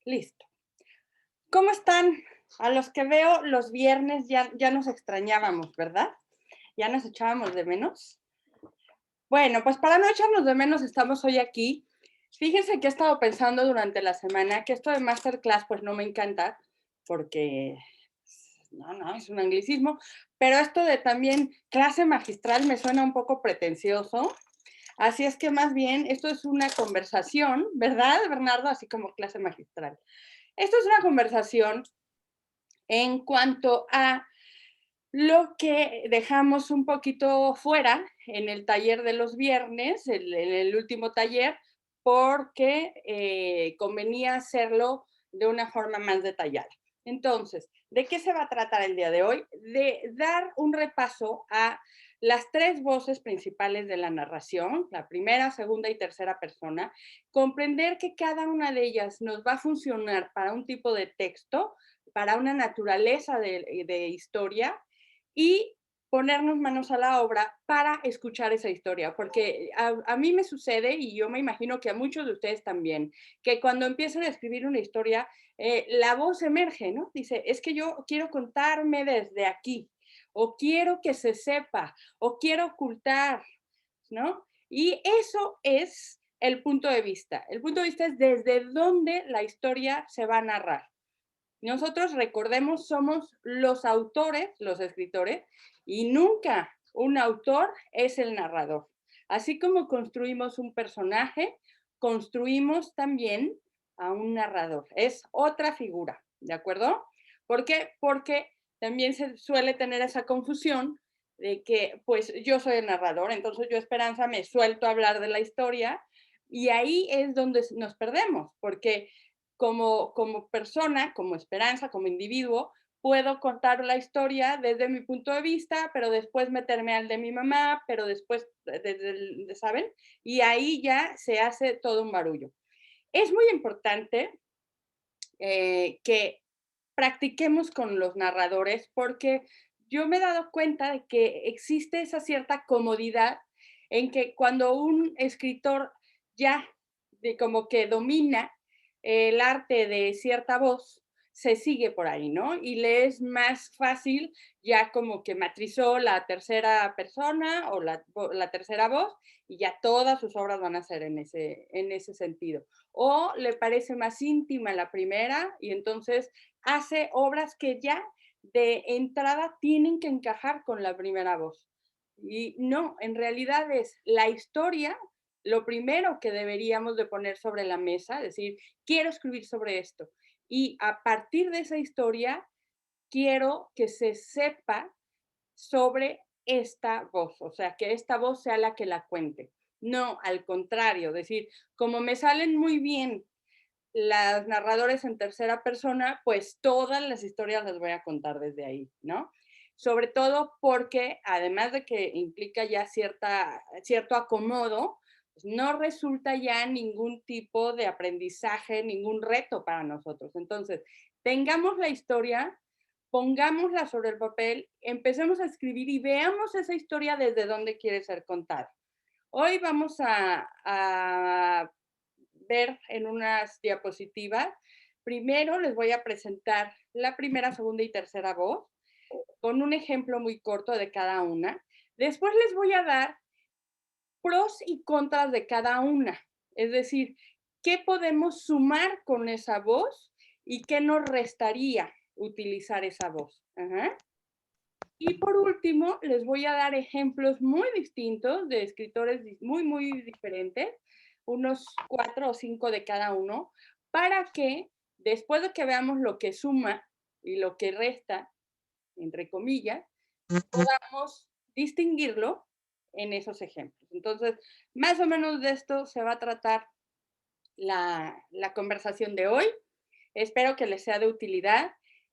Listo. ¿Cómo están? A los que veo los viernes ya nos extrañábamos, ¿verdad? Ya nos echábamos de menos. Bueno, pues para no echarnos de menos estamos hoy aquí. Fíjense que he estado pensando durante la semana que esto de masterclass pues no me encanta porque no, es un anglicismo, pero esto de también clase magistral me suena un poco pretencioso. Así es que más bien esto es una conversación, ¿verdad, Bernardo? Así como clase magistral. Esto es una conversación en cuanto a lo que dejamos un poquito fuera en el taller de los viernes, en el último taller, porque convenía hacerlo de una forma más detallada. Entonces, ¿de qué se va a tratar el día de hoy? De dar un repaso a las tres voces principales de la narración, la primera, segunda y tercera persona, comprender que cada una de ellas nos va a funcionar para un tipo de texto, para una naturaleza de historia, y ponernos manos a la obra para escuchar esa historia, porque a mí me sucede, y yo me imagino que a muchos de ustedes también, que cuando empiezan a escribir una historia, la voz emerge, ¿no? Dice, es que yo quiero contarme desde aquí, o quiero que se sepa, o quiero ocultar, ¿no? Y eso es el punto de vista. El punto de vista es desde dónde la historia se va a narrar. Nosotros, recordemos, somos los autores, los escritores, y nunca un autor es el narrador. Así como construimos un personaje, construimos también a un narrador. Es otra figura, ¿de acuerdo? ¿Por qué? Porque también se suele tener esa confusión de que, pues, yo soy el narrador, entonces yo, Esperanza, me suelto a hablar de la historia, y ahí es donde nos perdemos, porque como persona, como Esperanza, como individuo, puedo contar la historia desde mi punto de vista, pero después meterme al de mi mamá, pero después, ¿saben? Y ahí ya se hace todo un barullo. Es muy importante que practiquemos con los narradores porque yo me he dado cuenta de que existe esa cierta comodidad en que cuando un escritor ya como que domina el arte de cierta voz, se sigue por ahí, ¿no? Y le es más fácil, ya como que matrizó la tercera persona o la tercera voz, y ya todas sus obras van a ser en ese sentido. O le parece más íntima la primera y entonces hace obras que ya de entrada tienen que encajar con la primera voz. Y no, en realidad es la historia lo primero que deberíamos de poner sobre la mesa, decir, quiero escribir sobre esto. Y a partir de esa historia, quiero que se sepa sobre esta voz, o sea, que esta voz sea la que la cuente. No, al contrario, decir, como me salen muy bien las narradores en tercera persona, pues todas las historias las voy a contar desde ahí, ¿no? Sobre todo porque además de que implica ya cierto acomodo, pues no resulta ya ningún tipo de aprendizaje, ningún reto para nosotros. Entonces, tengamos la historia, pongámosla sobre el papel, empecemos a escribir y veamos esa historia desde dónde quiere ser contada. Hoy vamos a ver en unas diapositivas. Primero les voy a presentar la primera, segunda y tercera voz con un ejemplo muy corto de cada una. Después les voy a dar pros y contras de cada una. Es decir, qué podemos sumar con esa voz y qué nos restaría utilizar esa voz. Ajá. Y por último, les voy a dar ejemplos muy distintos de escritores muy diferentes, unos 4 o 5 de cada uno, para que después de que veamos lo que suma y lo que resta, entre comillas, podamos distinguirlo en esos ejemplos. Entonces, más o menos de esto se va a tratar la conversación de hoy. Espero que les sea de utilidad.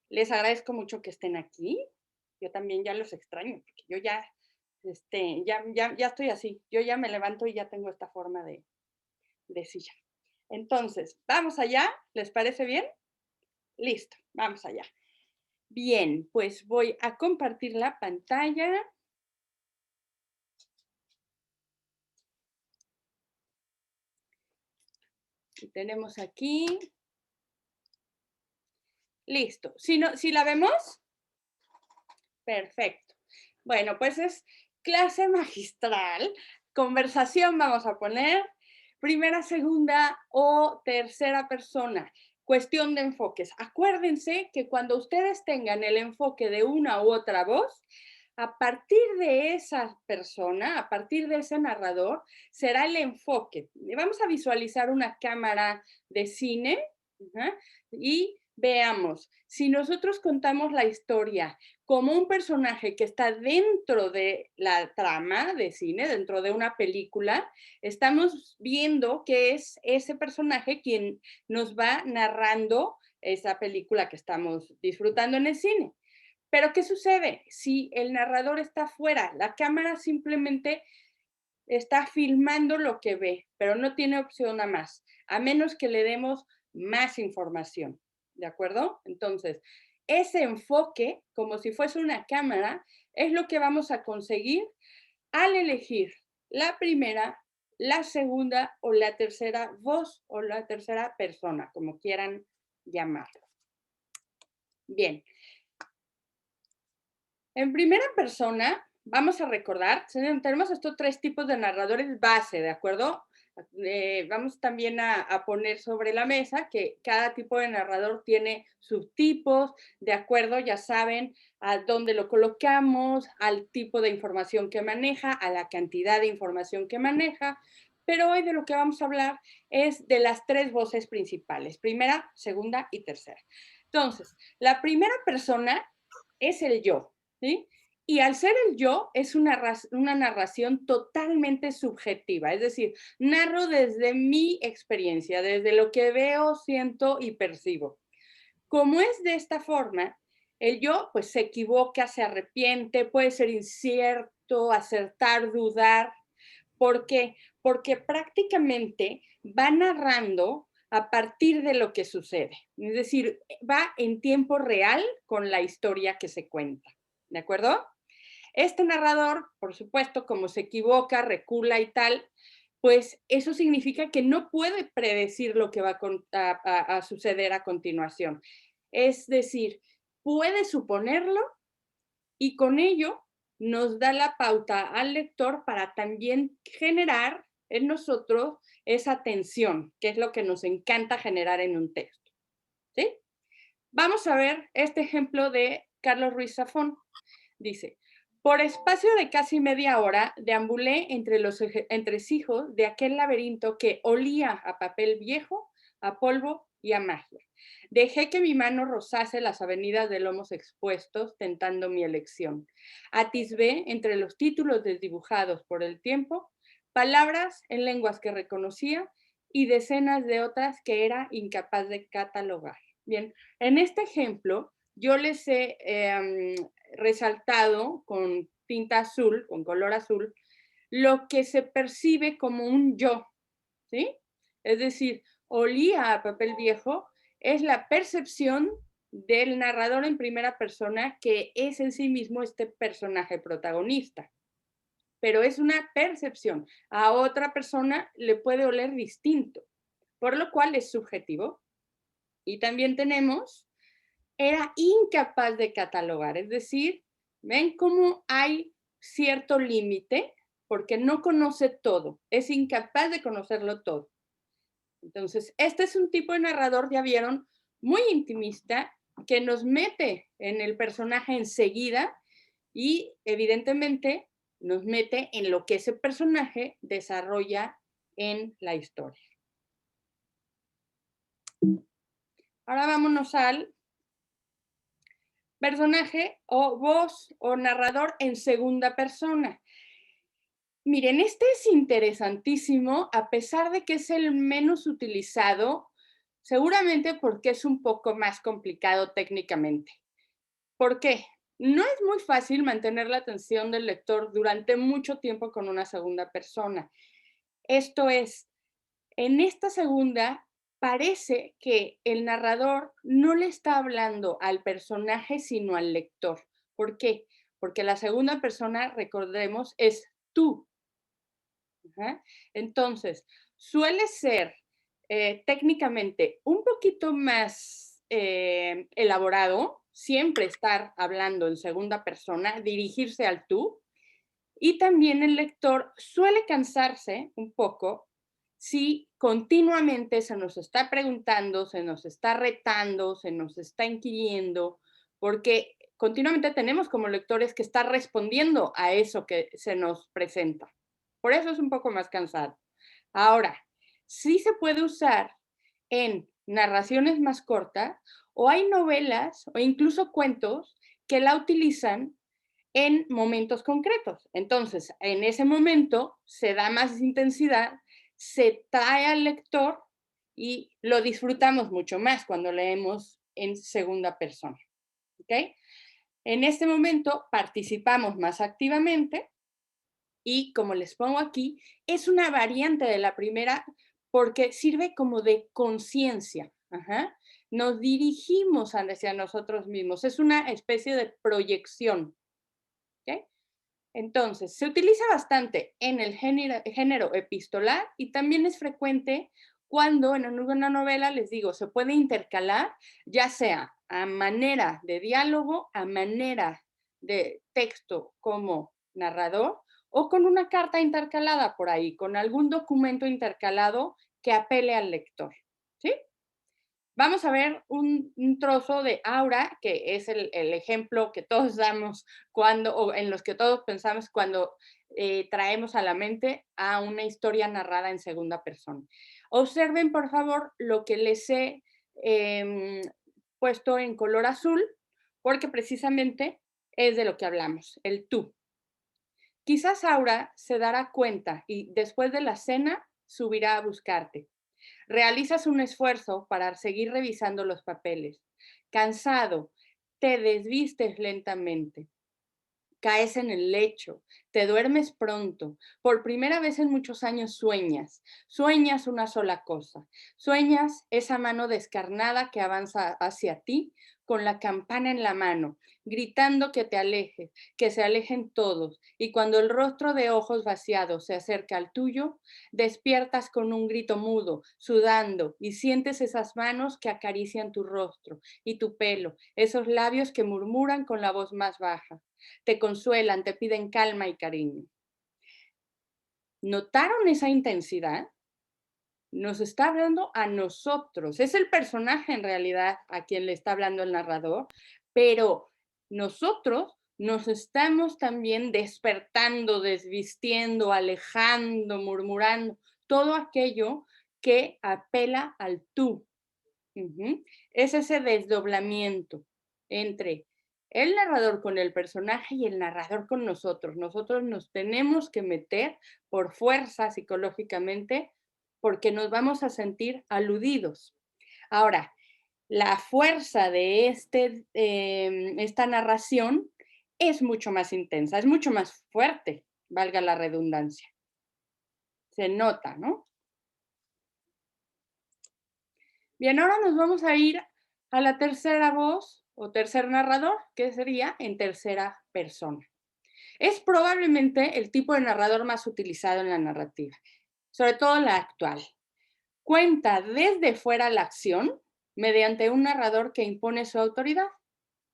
Les agradezco mucho que estén aquí. Yo también ya los extraño, porque yo ya estoy así. Yo ya me levanto y ya tengo esta forma de silla. Entonces, vamos allá. ¿Les parece bien? Listo, vamos allá. Bien, pues voy a compartir la pantalla. Y tenemos aquí Listo. Si la vemos, perfecto. Bueno, pues es clase magistral, conversación vamos a poner, primera, segunda o tercera persona. Cuestión de enfoques. Acuérdense que cuando ustedes tengan el enfoque de una u otra voz, a partir de esa persona, a partir de ese narrador, será el enfoque. Vamos a visualizar una cámara de cine, ¿ajá? Y veamos, si nosotros contamos la historia como un personaje que está dentro de la trama de cine, dentro de una película, estamos viendo que es ese personaje quien nos va narrando esa película que estamos disfrutando en el cine. Pero ¿qué sucede? Si el narrador está fuera, la cámara simplemente está filmando lo que ve, pero no tiene opción a más, a menos que le demos más información, ¿de acuerdo? Entonces, ese enfoque, como si fuese una cámara, es lo que vamos a conseguir al elegir la primera, la segunda o la tercera voz o la tercera persona, como quieran llamarlo. Bien, en primera persona, vamos a recordar, tenemos estos tres tipos de narradores base, ¿de acuerdo? Vamos también a poner sobre la mesa que cada tipo de narrador tiene subtipos, de acuerdo, ya saben, a dónde lo colocamos, al tipo de información que maneja, a la cantidad de información que maneja, pero hoy de lo que vamos a hablar es de las tres voces principales, primera, segunda y tercera. Entonces, la primera persona es el yo, ¿sí? Y al ser el yo, es una narración totalmente subjetiva, es decir, narro desde mi experiencia, desde lo que veo, siento y percibo. Como es de esta forma, el yo pues se equivoca, se arrepiente, puede ser incierto, acertar, dudar. ¿Por qué? Porque prácticamente va narrando a partir de lo que sucede. Es decir, va en tiempo real con la historia que se cuenta. ¿De acuerdo? Este narrador, por supuesto, como se equivoca, recula y tal, pues eso significa que no puede predecir lo que va a suceder a continuación. Es decir, puede suponerlo y con ello nos da la pauta al lector para también generar en nosotros esa tensión, que es lo que nos encanta generar en un texto. ¿Sí? Vamos a ver este ejemplo de Carlos Ruiz Zafón. Dice, por espacio de casi media hora deambulé entre los entresijos de aquel laberinto que olía a papel viejo, a polvo y a magia. Dejé que mi mano rozase las avenidas de lomos expuestos, tentando mi elección. Atisbé entre los títulos desdibujados por el tiempo, palabras en lenguas que reconocía y decenas de otras que era incapaz de catalogar. Bien, en este ejemplo, yo les he resaltado con tinta azul, con color azul, lo que se percibe como un yo, ¿sí? Es decir, olía a papel viejo, es la percepción del narrador en primera persona que es en sí mismo este personaje protagonista. Pero es una percepción. A otra persona le puede oler distinto, por lo cual es subjetivo. Y también tenemos era incapaz de catalogar, es decir, ven cómo hay cierto límite porque no conoce todo, es incapaz de conocerlo todo. Entonces, este es un tipo de narrador, ya vieron, muy intimista, que nos mete en el personaje enseguida y evidentemente nos mete en lo que ese personaje desarrolla en la historia. Ahora vámonos al personaje o voz o narrador en segunda persona. Miren, este es interesantísimo, a pesar de que es el menos utilizado, seguramente porque es un poco más complicado técnicamente. ¿Por qué? No es muy fácil mantener la atención del lector durante mucho tiempo con una segunda persona. Esto es, en esta segunda parece que el narrador no le está hablando al personaje, sino al lector. ¿Por qué? Porque la segunda persona, recordemos, es tú. Ajá. Entonces, suele ser técnicamente un poquito más elaborado siempre estar hablando en segunda persona, dirigirse al tú, y también el lector suele cansarse un poco si continuamente se nos está preguntando, se nos está retando, se nos está inquiriendo, porque continuamente tenemos como lectores que estar respondiendo a eso que se nos presenta. Por eso es un poco más cansado. Ahora, sí se puede usar en narraciones más cortas o hay novelas o incluso cuentos que la utilizan en momentos concretos. Entonces, en ese momento se da más intensidad, se trae al lector y lo disfrutamos mucho más cuando leemos en segunda persona. ¿Ok? En este momento participamos más activamente y como les pongo aquí, es una variante de la primera porque sirve como de conciencia. Nos dirigimos hacia nosotros mismos. Es una especie de proyección. ¿Ok? Entonces, se utiliza bastante en el género epistolar y también es frecuente cuando en una novela, les digo, se puede intercalar, ya sea a manera de diálogo, a manera de texto como narrador o con una carta intercalada por ahí, con algún documento intercalado que apele al lector. ¿Sí? Vamos a ver un trozo de Aura, que es el ejemplo que todos damos cuando, o en los que todos pensamos cuando traemos a la mente a una historia narrada en segunda persona. Observen, por favor, lo que les he puesto en color azul, porque precisamente es de lo que hablamos, el tú. Quizás Aura se dará cuenta y después de la cena subirá a buscarte. Realizas un esfuerzo para seguir revisando los papeles. Cansado, te desvistes lentamente. Caes en el lecho, te duermes pronto. Por primera vez en muchos años sueñas. Sueñas una sola cosa. Sueñas esa mano descarnada que avanza hacia ti con la campana en la mano, gritando que te alejes, que se alejen todos. Y cuando el rostro de ojos vaciados se acerca al tuyo, despiertas con un grito mudo, sudando, y sientes esas manos que acarician tu rostro y tu pelo, esos labios que murmuran con la voz más baja. Te consuelan, te piden calma y cariño. ¿Notaron esa intensidad? Nos está hablando a nosotros. Es el personaje en realidad a quien le está hablando el narrador, pero nosotros nos estamos también despertando, desvistiendo, alejando, murmurando, todo aquello que apela al tú. Es ese desdoblamiento entre el narrador con el personaje y el narrador con nosotros. Nosotros nos tenemos que meter por fuerza psicológicamente porque nos vamos a sentir aludidos. Ahora, la fuerza de esta narración es mucho más intensa, es mucho más fuerte, valga la redundancia. Se nota, ¿no? Bien, ahora nos vamos a ir a la tercera voz o tercer narrador, que sería en tercera persona. Es probablemente el tipo de narrador más utilizado en la narrativa, sobre todo la actual. Cuenta desde fuera la acción mediante un narrador que impone su autoridad.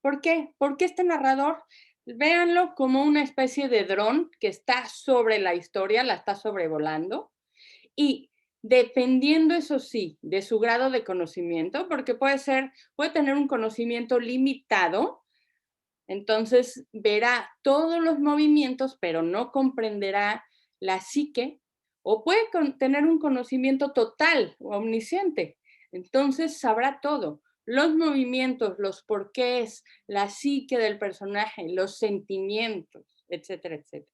¿Por qué? Porque este narrador, véanlo como una especie de dron que está sobre la historia, la está sobrevolando, y dependiendo, eso sí, de su grado de conocimiento, porque puede tener un conocimiento limitado, entonces verá todos los movimientos, pero no comprenderá la psique, o puede tener un conocimiento total o omnisciente, entonces sabrá todo, los movimientos, los porqués, la psique del personaje, los sentimientos, etcétera, etcétera.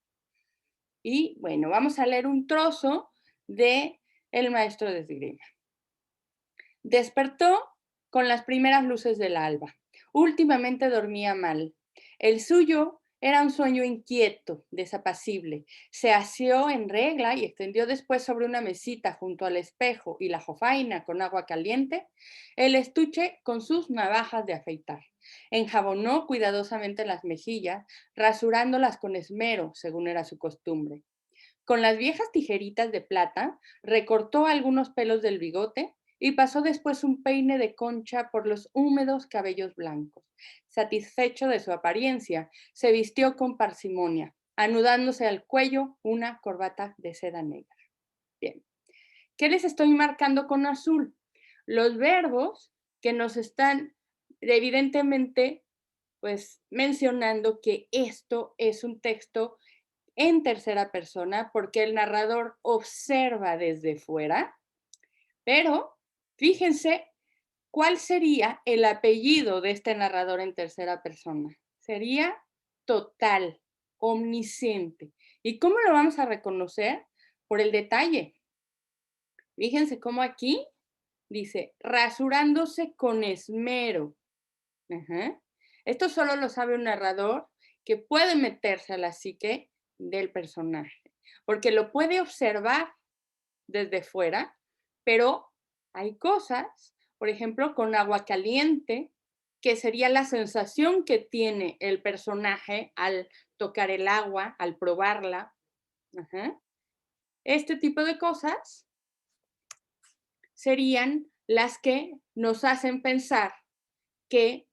Y bueno, vamos a leer un trozo de El maestro de esgrima. Despertó con las primeras luces del alba. Últimamente dormía mal. El suyo era un sueño inquieto, desapacible. Se aseó en regla y extendió después sobre una mesita junto al espejo y la jofaina con agua caliente el estuche con sus navajas de afeitar. Enjabonó cuidadosamente las mejillas, rasurándolas con esmero, según era su costumbre. Con las viejas tijeritas de plata, recortó algunos pelos del bigote y pasó después un peine de concha por los húmedos cabellos blancos. Satisfecho de su apariencia, se vistió con parsimonia, anudándose al cuello una corbata de seda negra. Bien. ¿Qué les estoy marcando con azul? Los verbos que nos están evidentemente pues mencionando que esto es un texto en tercera persona porque el narrador observa desde fuera, pero fíjense cuál sería el apellido de este narrador en tercera persona. Sería total, omnisciente. ¿Y cómo lo vamos a reconocer? Por el detalle. Fíjense cómo aquí dice, rasurándose con esmero. Ajá. Esto solo lo sabe un narrador que puede meterse a la psique del personaje, porque lo puede observar desde fuera, pero hay cosas, por ejemplo, con agua caliente, que sería la sensación que tiene el personaje al tocar el agua, al probarla. Ajá. Este tipo de cosas serían las que nos hacen pensar que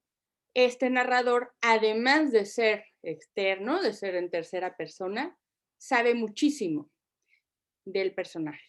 este narrador, además de ser externo, de ser en tercera persona, sabe muchísimo del personaje.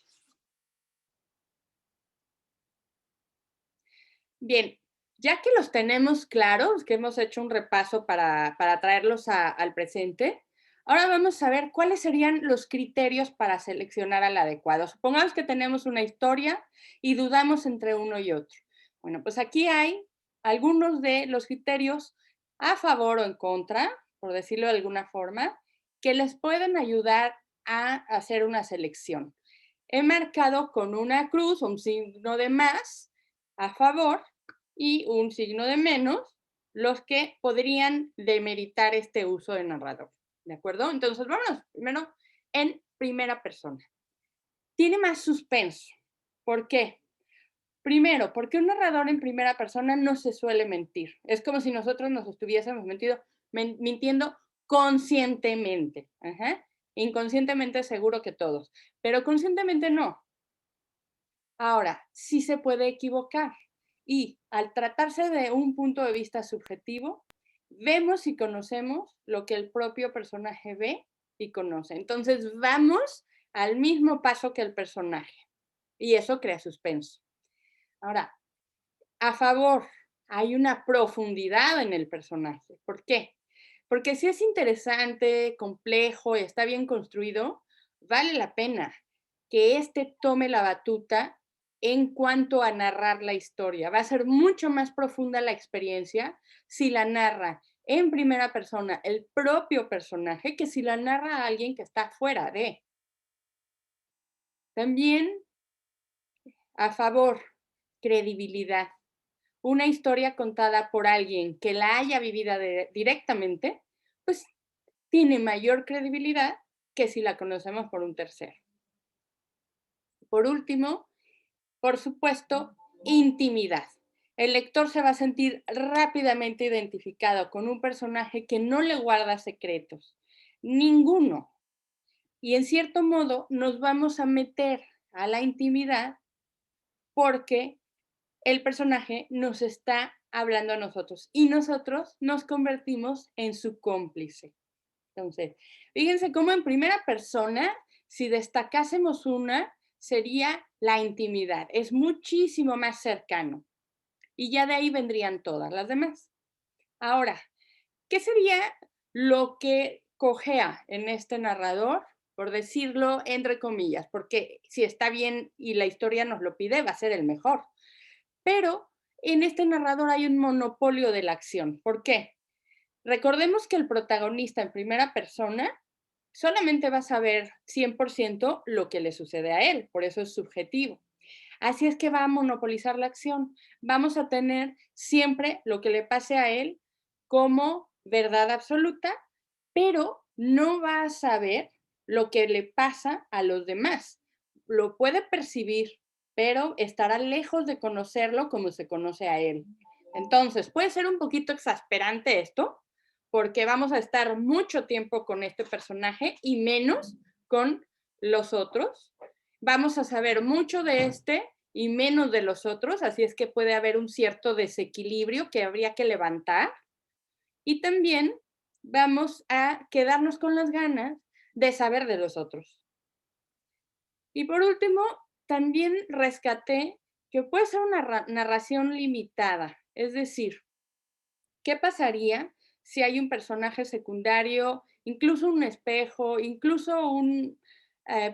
Bien, ya que los tenemos claros, que hemos hecho un repaso para traerlos al presente, ahora vamos a ver cuáles serían los criterios para seleccionar al adecuado. Supongamos que tenemos una historia y dudamos entre uno y otro. Bueno, pues aquí hay algunos de los criterios a favor o en contra, por decirlo de alguna forma, que les pueden ayudar a hacer una selección. He marcado con una cruz, un signo de más a favor y un signo de menos los que podrían demeritar este uso de narrador. ¿De acuerdo? Entonces, vámonos primero en primera persona. Tiene más suspenso. ¿Por qué? Primero, porque un narrador en primera persona no se suele mentir. Es como si nosotros nos estuviésemos mintiendo conscientemente. Ajá. Inconscientemente seguro que todos, pero conscientemente no. Ahora, sí se puede equivocar y al tratarse de un punto de vista subjetivo, vemos y conocemos lo que el propio personaje ve y conoce. Entonces vamos al mismo paso que el personaje y eso crea suspenso. Ahora, a favor, hay una profundidad en el personaje. ¿Por qué? Porque si es interesante, complejo y está bien construido, vale la pena que éste tome la batuta en cuanto a narrar la historia. Va a ser mucho más profunda la experiencia si la narra en primera persona el propio personaje que si la narra a alguien que está fuera de. También a favor, credibilidad. Una historia contada por alguien que la haya vivido directamente, pues tiene mayor credibilidad que si la conocemos por un tercero. Por último, por supuesto, intimidad. El lector se va a sentir rápidamente identificado con un personaje que no le guarda secretos, ninguno. Y en cierto modo nos vamos a meter a la intimidad porque el personaje nos está hablando a nosotros y nosotros nos convertimos en su cómplice. Entonces, fíjense cómo en primera persona, si destacásemos una, sería la intimidad. Es muchísimo más cercano. Y ya de ahí vendrían todas las demás. Ahora, ¿qué sería lo que cojea en este narrador? Por decirlo entre comillas, porque si está bien y la historia nos lo pide, va a ser el mejor. Pero en este narrador hay un monopolio de la acción. ¿Por qué? Recordemos que el protagonista en primera persona solamente va a saber 100% lo que le sucede a él, por eso es subjetivo. Así es que va a monopolizar la acción. Vamos a tener siempre lo que le pase a él como verdad absoluta, pero no va a saber lo que le pasa a los demás. Lo puede percibir, pero estará lejos de conocerlo como se conoce a él. Entonces, puede ser un poquito exasperante esto, porque vamos a estar mucho tiempo con este personaje y menos con los otros. Vamos a saber mucho de este y menos de los otros, así es que puede haber un cierto desequilibrio que habría que levantar. Y también vamos a quedarnos con las ganas de saber de los otros. Y por último, también rescaté que puede ser una narración limitada, es decir, ¿qué pasaría si hay un personaje secundario, incluso un espejo, incluso un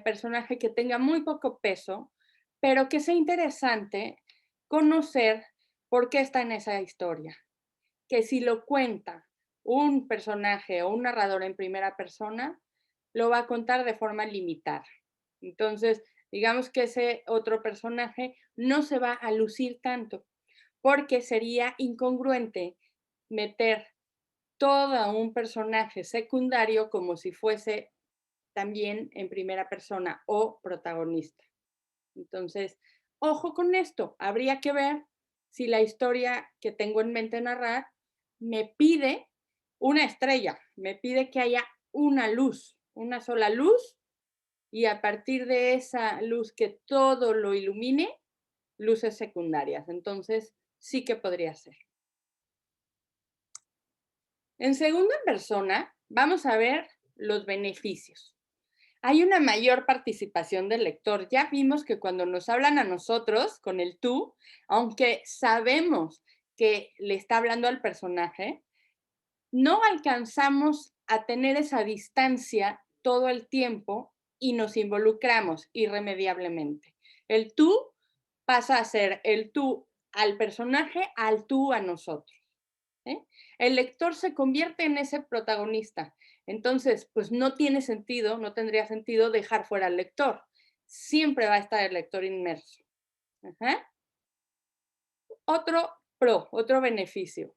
personaje que tenga muy poco peso, pero que sea interesante conocer por qué está en esa historia? Que si lo cuenta un personaje o un narrador en primera persona, lo va a contar de forma limitada. Entonces, digamos que ese otro personaje no se va a lucir tanto, porque sería incongruente meter todo un personaje secundario como si fuese también en primera persona o protagonista. Entonces, ojo con esto, habría que ver si la historia que tengo en mente narrar me pide una estrella, me pide que haya una luz, una sola luz, y a partir de esa luz que todo lo ilumine, luces secundarias. Entonces, sí que podría ser. En segunda persona, vamos a ver los beneficios. Hay una mayor participación del lector. Ya vimos que cuando nos hablan a nosotros con el tú, aunque sabemos que le está hablando al personaje, no alcanzamos a tener esa distancia todo el tiempo y nos involucramos irremediablemente. El tú pasa a ser el tú al personaje, al tú a nosotros. ¿Eh? El lector se convierte en ese protagonista. Entonces, pues no tiene sentido, no tendría sentido dejar fuera al lector. Siempre va a estar el lector inmerso. Ajá. Otro pro, otro beneficio.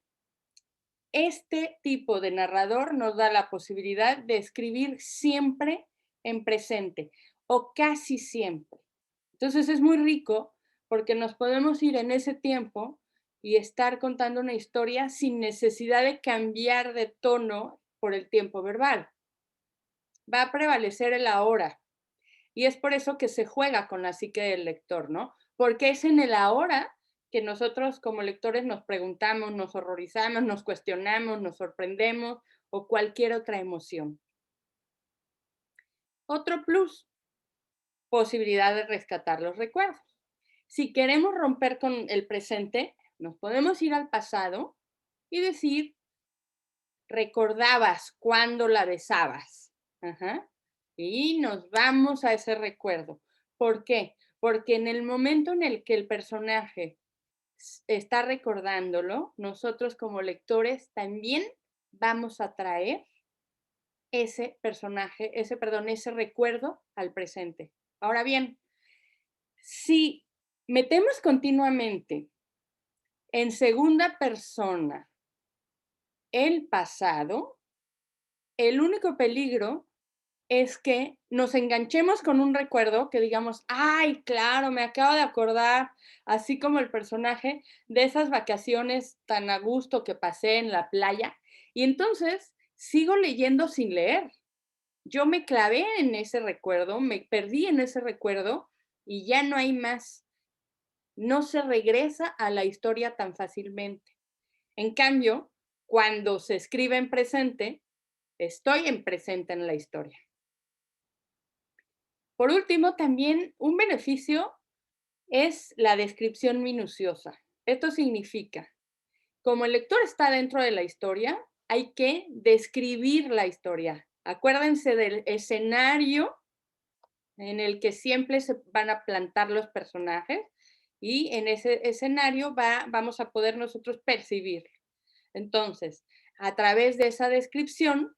Este tipo de narrador nos da la posibilidad de escribir siempre en presente o casi siempre. Entonces es muy rico porque nos podemos ir en ese tiempo y estar contando una historia sin necesidad de cambiar de tono por el tiempo verbal. Va a prevalecer el ahora. Y es por eso que se juega con la psique del lector, ¿no? Porque es en el ahora que nosotros como lectores nos preguntamos, nos horrorizamos, nos cuestionamos, nos sorprendemos o cualquier otra emoción. Otro plus, posibilidad de rescatar los recuerdos. Si queremos romper con el presente, nos podemos ir al pasado y decir, recordabas cuando la besabas. Ajá. Y nos vamos a ese recuerdo. ¿Por qué? Porque en el momento en el que el personaje está recordándolo, nosotros como lectores también vamos a traer ese personaje, ese recuerdo al presente. Ahora bien, si metemos continuamente en segunda persona el pasado, el único peligro es que nos enganchemos con un recuerdo que digamos, ay, claro, me acabo de acordar, así como el personaje, de esas vacaciones tan a gusto que pasé en la playa. Y entonces sigo leyendo sin leer. Yo me clavé en ese recuerdo, me perdí en ese recuerdo y ya no hay más. No se regresa a la historia tan fácilmente. En cambio, cuando se escribe en presente, estoy en presente en la historia. Por último, también un beneficio es la descripción minuciosa. Esto significa, como el lector está dentro de la historia, hay que describir la historia. Acuérdense del escenario en el que siempre se van a plantar los personajes y en ese escenario vamos a poder nosotros percibir. Entonces, a través de esa descripción,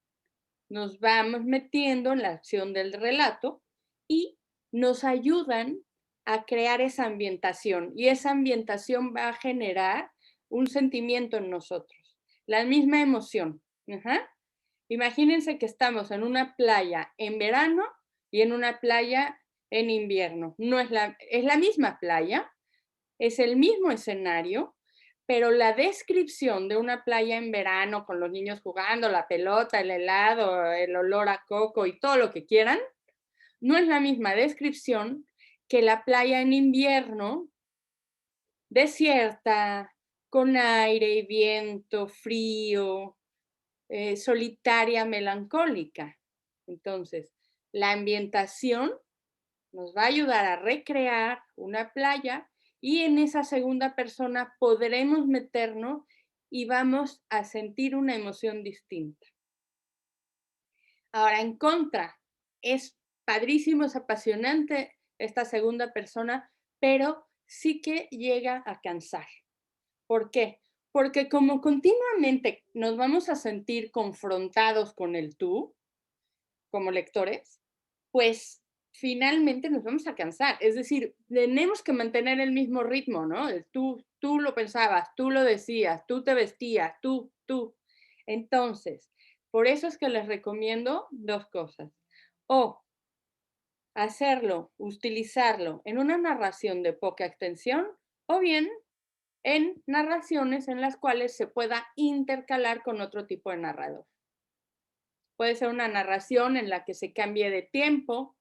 nos vamos metiendo en la acción del relato y nos ayudan a crear esa ambientación. Y esa ambientación va a generar un sentimiento en nosotros, la misma emoción. Ajá. Imagínense que estamos en una playa en verano y en una playa en invierno. No es la misma playa, es el mismo escenario, pero la descripción de una playa en verano con los niños jugando, la pelota, el helado, el olor a coco y todo lo que quieran, no es la misma descripción que la playa en invierno desierta, con aire y viento, frío, solitaria, melancólica. Entonces, la ambientación nos va a ayudar a recrear una playa y en esa segunda persona podremos meternos y vamos a sentir una emoción distinta. Ahora, en contra, es padrísimo, es apasionante esta segunda persona, pero sí que llega a cansar. ¿Por qué? Porque como continuamente nos vamos a sentir confrontados con el tú, como lectores, pues finalmente nos vamos a cansar. Es decir, tenemos que mantener el mismo ritmo, ¿no? Tú lo pensabas, tú lo decías, tú te vestías, tú. Entonces, por eso es que les recomiendo dos cosas. O hacerlo, utilizarlo en una narración de poca extensión, o bien en narraciones en las cuales se pueda intercalar con otro tipo de narrador. Puede ser una narración en la que se cambie de tiempo.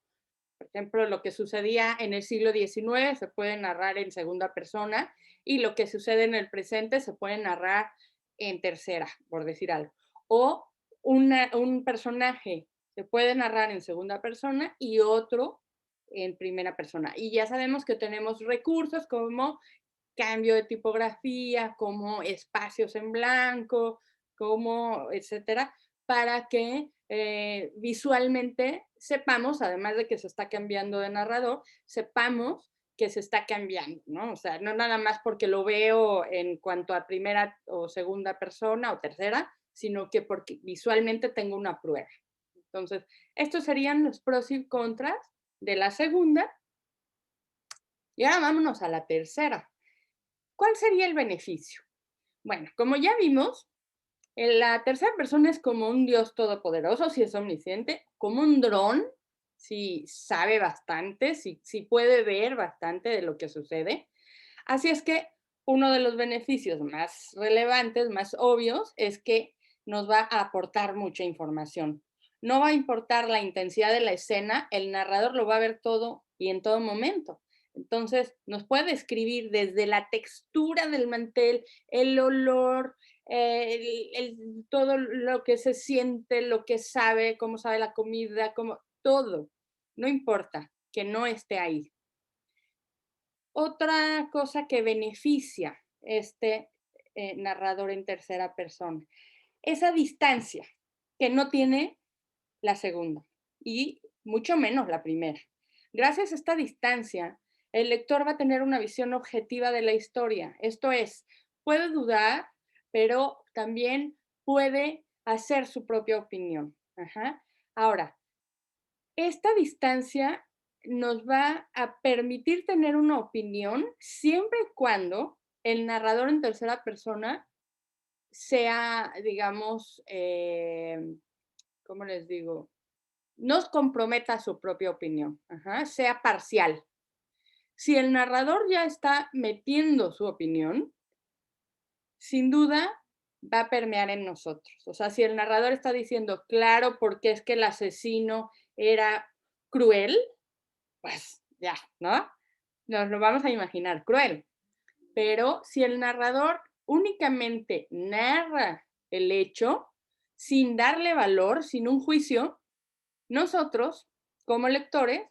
Por ejemplo, lo que sucedía en el siglo XIX se puede narrar en segunda persona y lo que sucede en el presente se puede narrar en tercera, por decir algo. O un personaje se puede narrar en segunda persona y otro en primera persona. Y ya sabemos que tenemos recursos como cambio de tipografía, como espacios en blanco, como etcétera, para que visualmente sepamos, además de que se está cambiando de narrador, sepamos que se está cambiando, ¿no? O sea, no nada más porque lo veo en cuanto a primera o segunda persona o tercera, sino que porque visualmente tengo una prueba. Entonces, estos serían los pros y contras de la segunda. Y ahora vámonos a la tercera. ¿Cuál sería el beneficio? Bueno, como ya vimos, la tercera persona es como un Dios todopoderoso, si es omnisciente, como un dron, si sabe bastante, si puede ver bastante de lo que sucede. Así es que uno de los beneficios más relevantes, más obvios, es que nos va a aportar mucha información. No va a importar la intensidad de la escena, el narrador lo va a ver todo y en todo momento. Entonces, nos puede escribir desde la textura del mantel, el olor, todo lo que se siente, lo que sabe, cómo sabe la comida, todo. No importa que no esté ahí. Otra cosa que beneficia este narrador en tercera persona, esa distancia que no tiene la segunda y mucho menos la primera. Gracias a esta distancia, el lector va a tener una visión objetiva de la historia. Esto es, puede dudar, pero también puede hacer su propia opinión. Ajá. Ahora, esta distancia nos va a permitir tener una opinión siempre y cuando el narrador en tercera persona sea, digamos, ¿cómo les digo? Nos comprometa su propia opinión, ajá, sea parcial. Si el narrador ya está metiendo su opinión, sin duda va a permear en nosotros. O sea, si el narrador está diciendo, claro, porque es que el asesino era cruel, pues ya, ¿no? Nos lo vamos a imaginar cruel. Pero si el narrador únicamente narra el hecho sin darle valor, sin un juicio, nosotros, como lectores,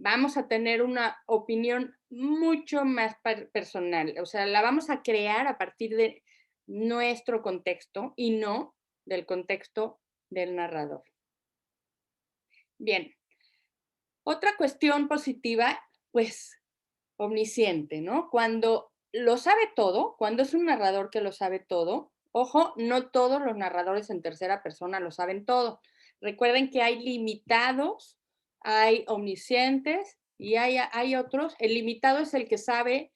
vamos a tener una opinión mucho más personal. O sea, la vamos a crear a partir de nuestro contexto y no del contexto del narrador. Bien, otra cuestión positiva, pues omnisciente, ¿no? Cuando lo sabe todo, cuando es un narrador que lo sabe todo, ojo, no todos los narradores en tercera persona lo saben todo. Recuerden que hay limitados, hay omniscientes y hay otros. El limitado es el que sabe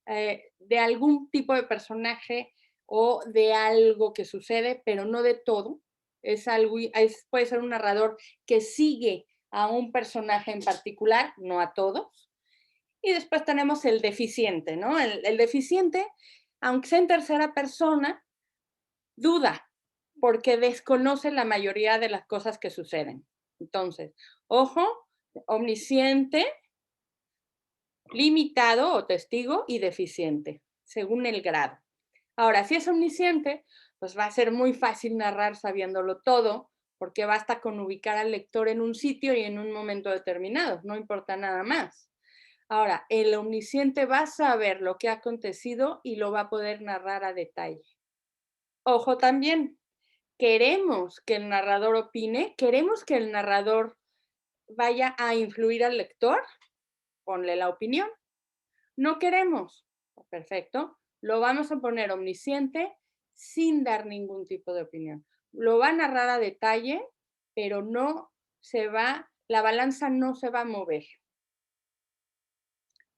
de algún tipo de personaje o de algo que sucede, pero no de todo. Puede ser un narrador que sigue a un personaje en particular, no a todos. Y después tenemos el deficiente, ¿no? El deficiente, aunque sea en tercera persona, duda, porque desconoce la mayoría de las cosas que suceden. Entonces, ojo, omnisciente, limitado o testigo y deficiente. según el grado. Ahora, si es omnisciente, pues va a ser muy fácil narrar sabiéndolo todo, porque basta con ubicar al lector en un sitio y en un momento determinado, no importa nada más. Ahora, el omnisciente va a saber lo que ha acontecido y lo va a poder narrar a detalle. Ojo también, queremos que el narrador opine, queremos que el narrador vaya a influir al lector, ponle la opinión. No queremos, perfecto, lo vamos a poner omnisciente sin dar ningún tipo de opinión. Lo va a narrar a detalle, pero no se va, la balanza no se va a mover.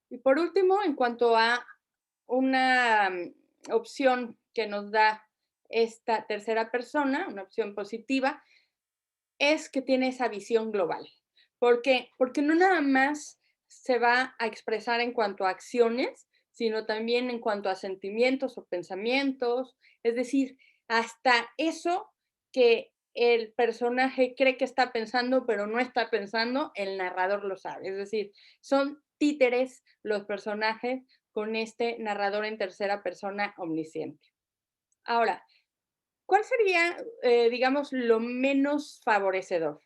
Y por último, en cuanto a una opción que nos da esta tercera persona, una opción positiva, es que tiene esa visión global. ¿Por qué? Porque no nada más se va a expresar en cuanto a acciones, sino también en cuanto a sentimientos o pensamientos, es decir, hasta eso que el personaje cree que está pensando, pero no está pensando, el narrador lo sabe. Es decir, son títeres los personajes con este narrador en tercera persona omnisciente. Ahora, ¿cuál sería, digamos, lo menos favorecedor?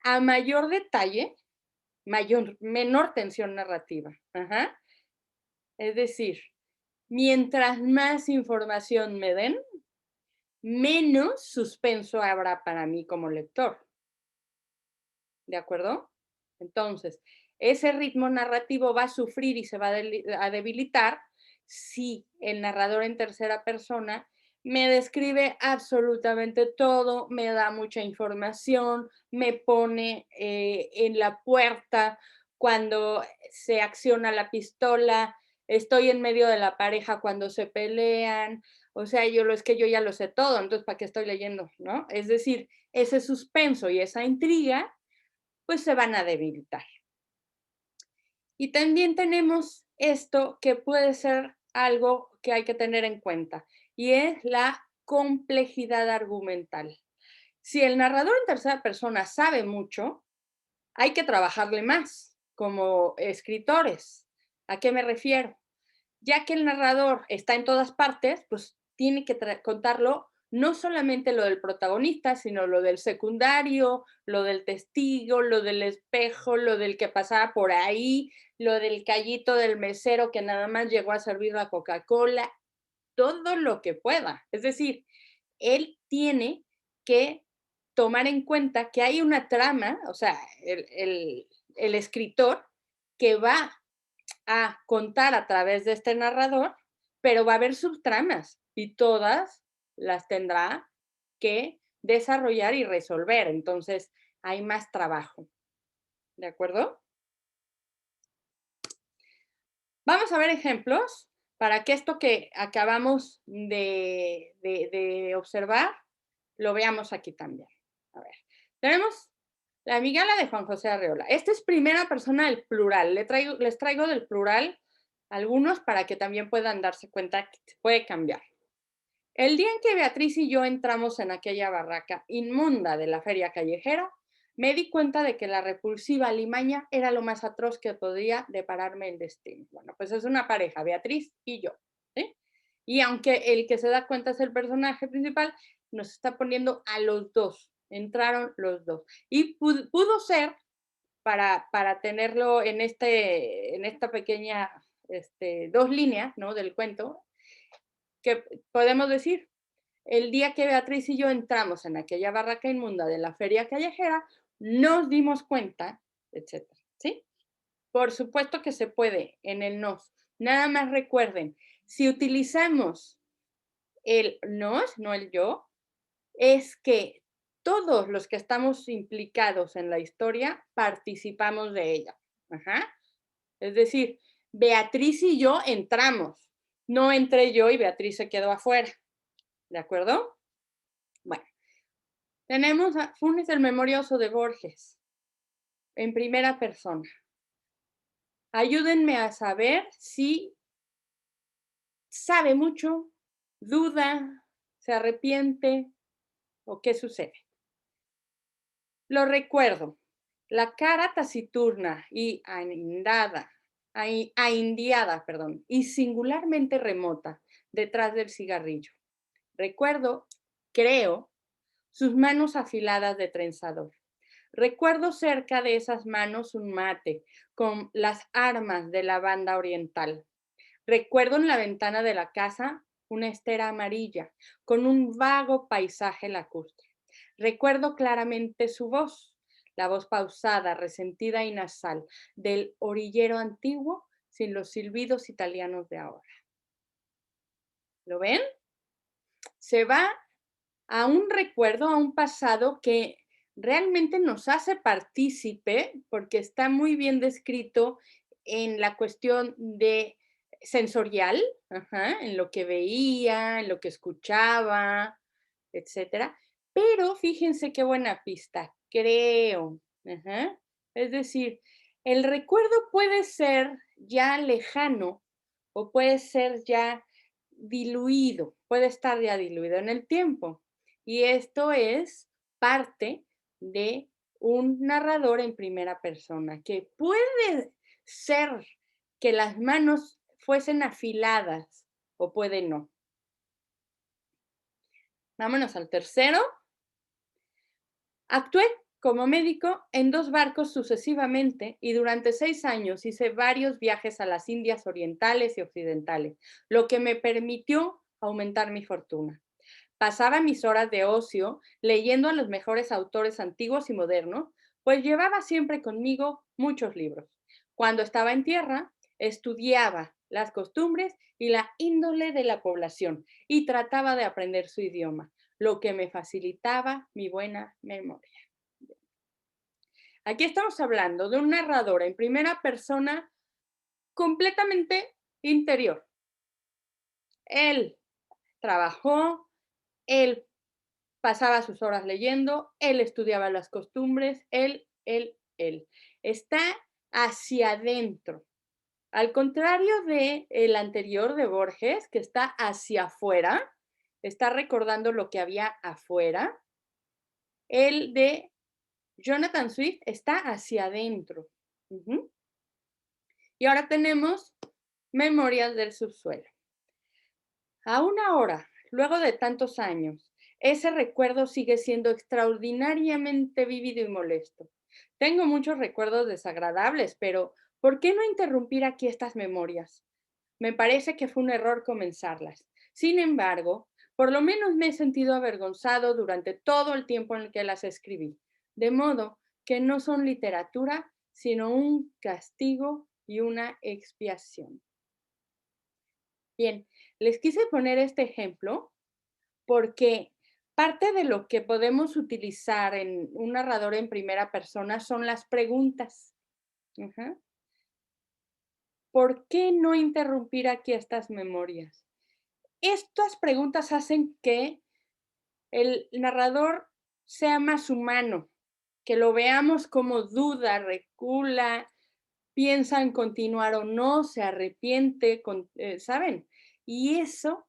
A mayor detalle, menor tensión narrativa. Ajá. Es decir, mientras más información me den, menos suspenso habrá para mí como lector. ¿De acuerdo? Entonces, ese ritmo narrativo va a sufrir y se va a debilitar si el narrador en tercera persona me describe absolutamente todo, me da mucha información, me pone en la puerta cuando se acciona la pistola, estoy en medio de la pareja cuando se pelean, o sea, es que yo ya lo sé todo, entonces ¿para qué estoy leyendo? ¿No? Es decir, ese suspenso y esa intriga pues se van a debilitar. Y también tenemos esto que puede ser algo que hay que tener en cuenta, y es la complejidad argumental. Si el narrador en tercera persona sabe mucho, hay que trabajarle más como escritores. ¿A qué me refiero? Ya que el narrador está en todas partes, pues tiene que contarlo no solamente lo del protagonista, sino lo del secundario, lo del testigo, lo del espejo, lo del que pasaba por ahí, lo del callito del mesero que nada más llegó a servir la Coca-Cola, todo lo que pueda. Es decir, él tiene que tomar en cuenta que hay una trama, o sea, el escritor que va a contar a través de este narrador, pero va a haber subtramas y todas las tendrá que desarrollar y resolver. Entonces, hay más trabajo. ¿De acuerdo? Vamos a ver ejemplos para que esto que acabamos de observar lo veamos aquí también. A ver, tenemos la amigala de Juan José Arreola. Esta es primera persona del plural. Les traigo del plural algunos para que también puedan darse cuenta que se puede cambiar. El día en que Beatriz y yo entramos en aquella barraca inmunda de la feria callejera, me di cuenta de que la repulsiva limaña era lo más atroz que podía depararme el destino. Bueno, pues es una pareja, Beatriz y yo. ¿Sí? Y aunque el que se da cuenta es el personaje principal, nos está poniendo a los dos. Entraron los dos. Y pudo ser, para tenerlo en esta pequeña, dos líneas, ¿no? Del cuento, que podemos decir, el día que Beatriz y yo entramos en aquella barraca inmunda de la feria callejera, nos dimos cuenta, etcétera, ¿sí? Por supuesto que se puede en el nos. Nada más recuerden, si utilizamos el nos, no el yo, es que todos los que estamos implicados en la historia participamos de ella. Ajá. Es decir, Beatriz y yo entramos, no entré yo y Beatriz se quedó afuera. ¿De acuerdo? Bueno, tenemos a Funes el Memorioso de Borges, en primera persona. Ayúdenme a saber si sabe mucho, duda, se arrepiente o qué sucede. Lo recuerdo, la cara taciturna y anindada ahindiada, perdón, y singularmente remota detrás del cigarrillo. Recuerdo, creo, sus manos afiladas de trenzador. Recuerdo cerca de esas manos un mate con las armas de la banda oriental. Recuerdo en la ventana de la casa una estera amarilla con un vago paisaje lacustre. Recuerdo claramente su voz, la voz pausada, resentida y nasal del orillero antiguo sin los silbidos italianos de ahora. ¿Lo ven? Se va a un recuerdo, a un pasado que realmente nos hace partícipe, porque está muy bien descrito en la cuestión de sensorial, ajá, en lo que veía, en lo que escuchaba, etcétera. Pero fíjense qué buena pista, creo. Ajá. Es decir, el recuerdo puede ser ya lejano o puede ser ya diluido, puede estar ya diluido en el tiempo. Y esto es parte de un narrador en primera persona, que puede ser que las manos fuesen afiladas o puede no. Vámonos al tercero. Actué como médico en 2 barcos sucesivamente y durante 6 años hice varios viajes a las Indias orientales y occidentales, lo que me permitió aumentar mi fortuna. Pasaba mis horas de ocio leyendo a los mejores autores antiguos y modernos, pues llevaba siempre conmigo muchos libros. Cuando estaba en tierra, estudiaba las costumbres y la índole de la población y trataba de aprender su idioma, lo que me facilitaba mi buena memoria. Aquí estamos hablando de un narrador en primera persona completamente interior. Él trabajó, él pasaba sus horas leyendo, él estudiaba las costumbres, él. Está hacia adentro. Al contrario de el anterior de Borges, que está hacia afuera, está recordando lo que había afuera. El de Jonathan Swift está hacia adentro. Y ahora tenemos Memorias del subsuelo. Aún ahora, luego de tantos años, ese recuerdo sigue siendo extraordinariamente vívido y molesto. Tengo muchos recuerdos desagradables, pero ¿por qué no interrumpir aquí estas memorias? Me parece que fue un error comenzarlas. Sin embargo, por lo menos me he sentido avergonzado durante todo el tiempo en el que las escribí, de modo que no son literatura, sino un castigo y una expiación. Bien, les quise poner este ejemplo porque parte de lo que podemos utilizar en un narrador en primera persona son las preguntas. Ajá. ¿Por qué no interrumpir aquí estas memorias? Estas preguntas hacen que el narrador sea más humano, que lo veamos como duda, recula, piensa en continuar o no, se arrepiente, ¿saben? Y eso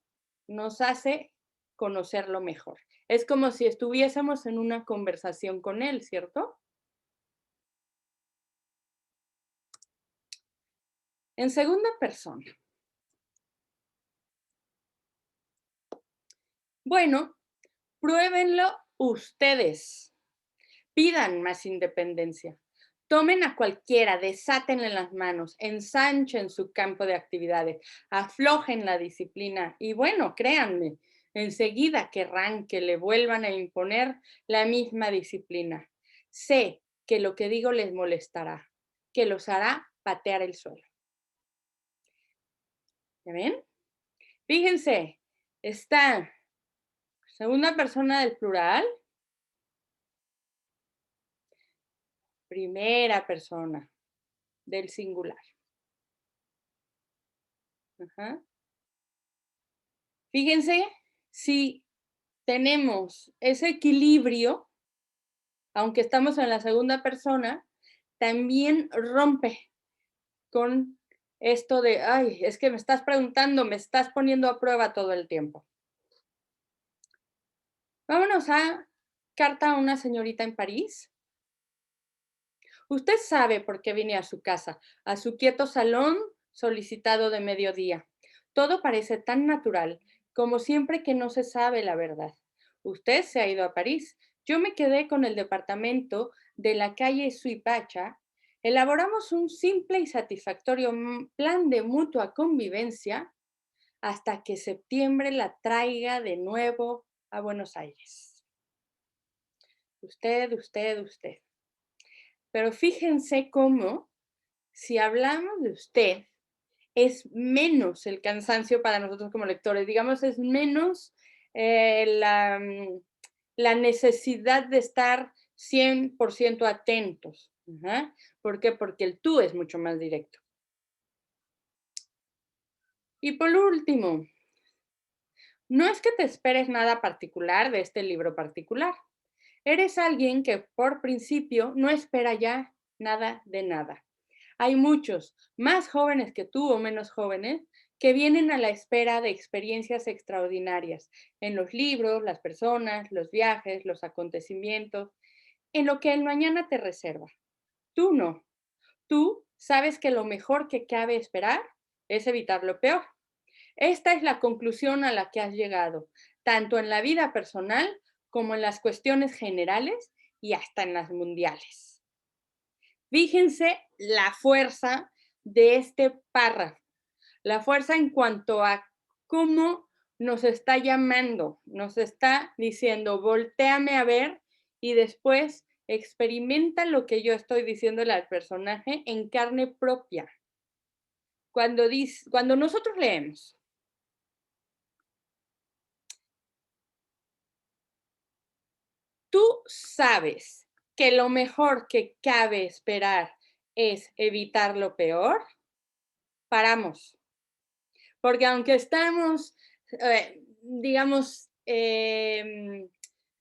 nos hace conocerlo mejor. Es como si estuviésemos en una conversación con él, ¿cierto? En segunda persona. Bueno, pruébenlo ustedes. Pidan más independencia. Tomen a cualquiera, desátenle las manos, ensanchen su campo de actividades, aflojen la disciplina y bueno, créanme, enseguida querrán que le vuelvan a imponer la misma disciplina. Sé que lo que digo les molestará, que los hará patear el suelo. ¿Ya ven? Fíjense, está segunda persona del plural, primera persona del singular. Ajá. Fíjense si tenemos ese equilibrio, aunque estamos en la segunda persona, también rompe con esto de, ay, es que me estás preguntando, me estás poniendo a prueba todo el tiempo. Vámonos a Carta a una señorita en París. Usted sabe por qué vine a su casa, a su quieto salón solicitado de mediodía. Todo parece tan natural, como siempre que no se sabe la verdad. Usted se ha ido a París. Yo me quedé con el departamento de la calle Suipacha. Elaboramos un simple y satisfactorio plan de mutua convivencia hasta que septiembre la traiga de nuevo a Buenos Aires. Usted. Pero fíjense cómo, si hablamos de usted, es menos el cansancio para nosotros como lectores, digamos, es menos la necesidad de estar 100% atentos. Ajá. ¿Por qué? Porque el tú es mucho más directo. Y por último, no es que te esperes nada particular de este libro particular. Eres alguien que por principio no espera ya nada de nada. Hay muchos, más jóvenes que tú o menos jóvenes, que vienen a la espera de experiencias extraordinarias en los libros, las personas, los viajes, los acontecimientos, en lo que el mañana te reserva. Tú no. Tú sabes que lo mejor que cabe esperar es evitar lo peor. Esta es la conclusión a la que has llegado, tanto en la vida personal como en las cuestiones generales y hasta en las mundiales. Fíjense la fuerza de este párrafo, la fuerza en cuanto a cómo nos está llamando, nos está diciendo, voltéame a ver y después experimenta lo que yo estoy diciéndole al personaje en carne propia. Cuando nosotros leemos, tú sabes que lo mejor que cabe esperar es evitar lo peor, paramos. Porque aunque estamos, digamos,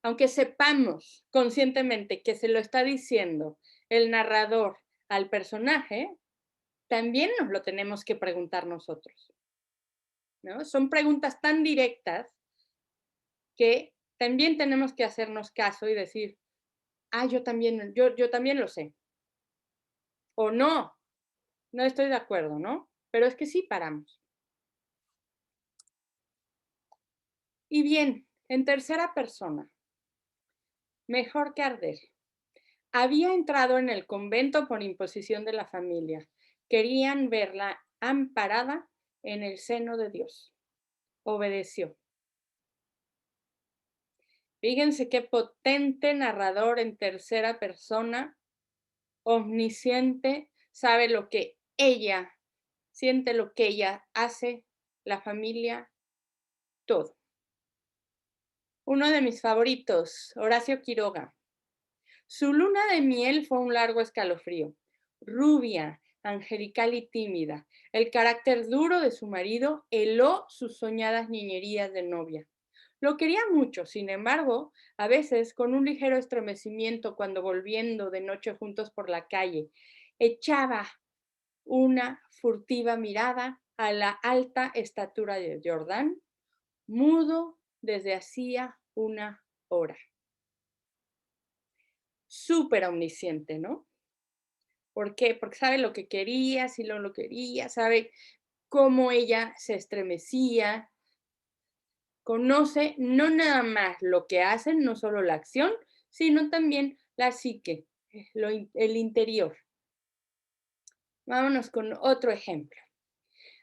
aunque sepamos conscientemente que se lo está diciendo el narrador al personaje, también nos lo tenemos que preguntar nosotros, ¿no? Son preguntas tan directas que también tenemos que hacernos caso y decir, ah, yo también lo sé. O no, no estoy de acuerdo, ¿no? Pero es que sí paramos. Y bien, en tercera persona, mejor que arder. Había entrado en el convento por imposición de la familia. Querían verla amparada en el seno de Dios. Obedeció. Fíjense qué potente narrador en tercera persona, omnisciente, sabe lo que ella siente, lo que ella hace, la familia, todo. Uno de mis favoritos, Horacio Quiroga. Su luna de miel fue un largo escalofrío. Rubia, angelical y tímida, el carácter duro de su marido heló sus soñadas niñerías de novia. Lo quería mucho, sin embargo, a veces con un ligero estremecimiento cuando volviendo de noche juntos por la calle, echaba una furtiva mirada a la alta estatura de Jordán, mudo desde hacía una hora. Súper omnisciente, ¿no? ¿Por qué? Porque sabe lo que quería, si no lo quería, sabe cómo ella se estremecía, conoce no nada más lo que hacen, no solo la acción, sino también la psique, el interior. Vámonos con otro ejemplo.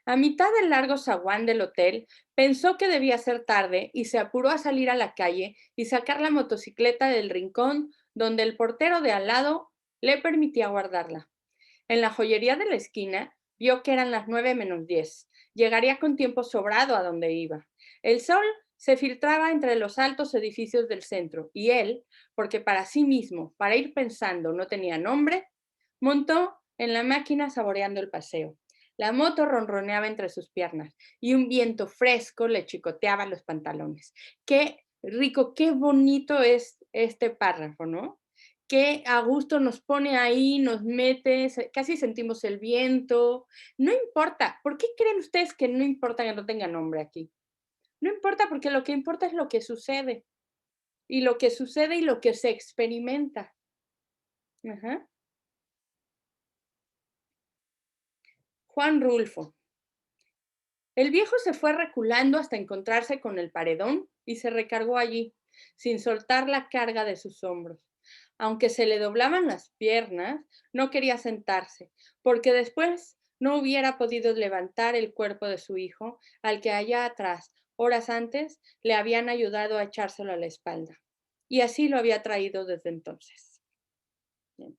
A mitad del largo zaguán del hotel, pensó que debía ser tarde y se apuró a salir a la calle y sacar la motocicleta del rincón donde el portero de al lado le permitía guardarla. En la joyería de la esquina vio que eran las 9:10. Llegaría con tiempo sobrado a donde iba. El sol se filtraba entre los altos edificios del centro y él, porque para sí mismo, para ir pensando, no tenía nombre, montó en la máquina saboreando el paseo. La moto ronroneaba entre sus piernas y un viento fresco le chicoteaba los pantalones. Qué rico, qué bonito es este párrafo, ¿no? Qué a gusto nos pone ahí, nos mete, casi sentimos el viento. No importa, ¿por qué creen ustedes que no importa que no tenga nombre aquí? No importa porque lo que importa es lo que sucede y lo que sucede y lo que se experimenta. Ajá. Juan Rulfo. El viejo se fue reculando hasta encontrarse con el paredón y se recargó allí, sin soltar la carga de sus hombros. Aunque se le doblaban las piernas, no quería sentarse, porque después no hubiera podido levantar el cuerpo de su hijo, al que allá atrás, horas antes, le habían ayudado a echárselo a la espalda. Y así lo había traído desde entonces. Bien.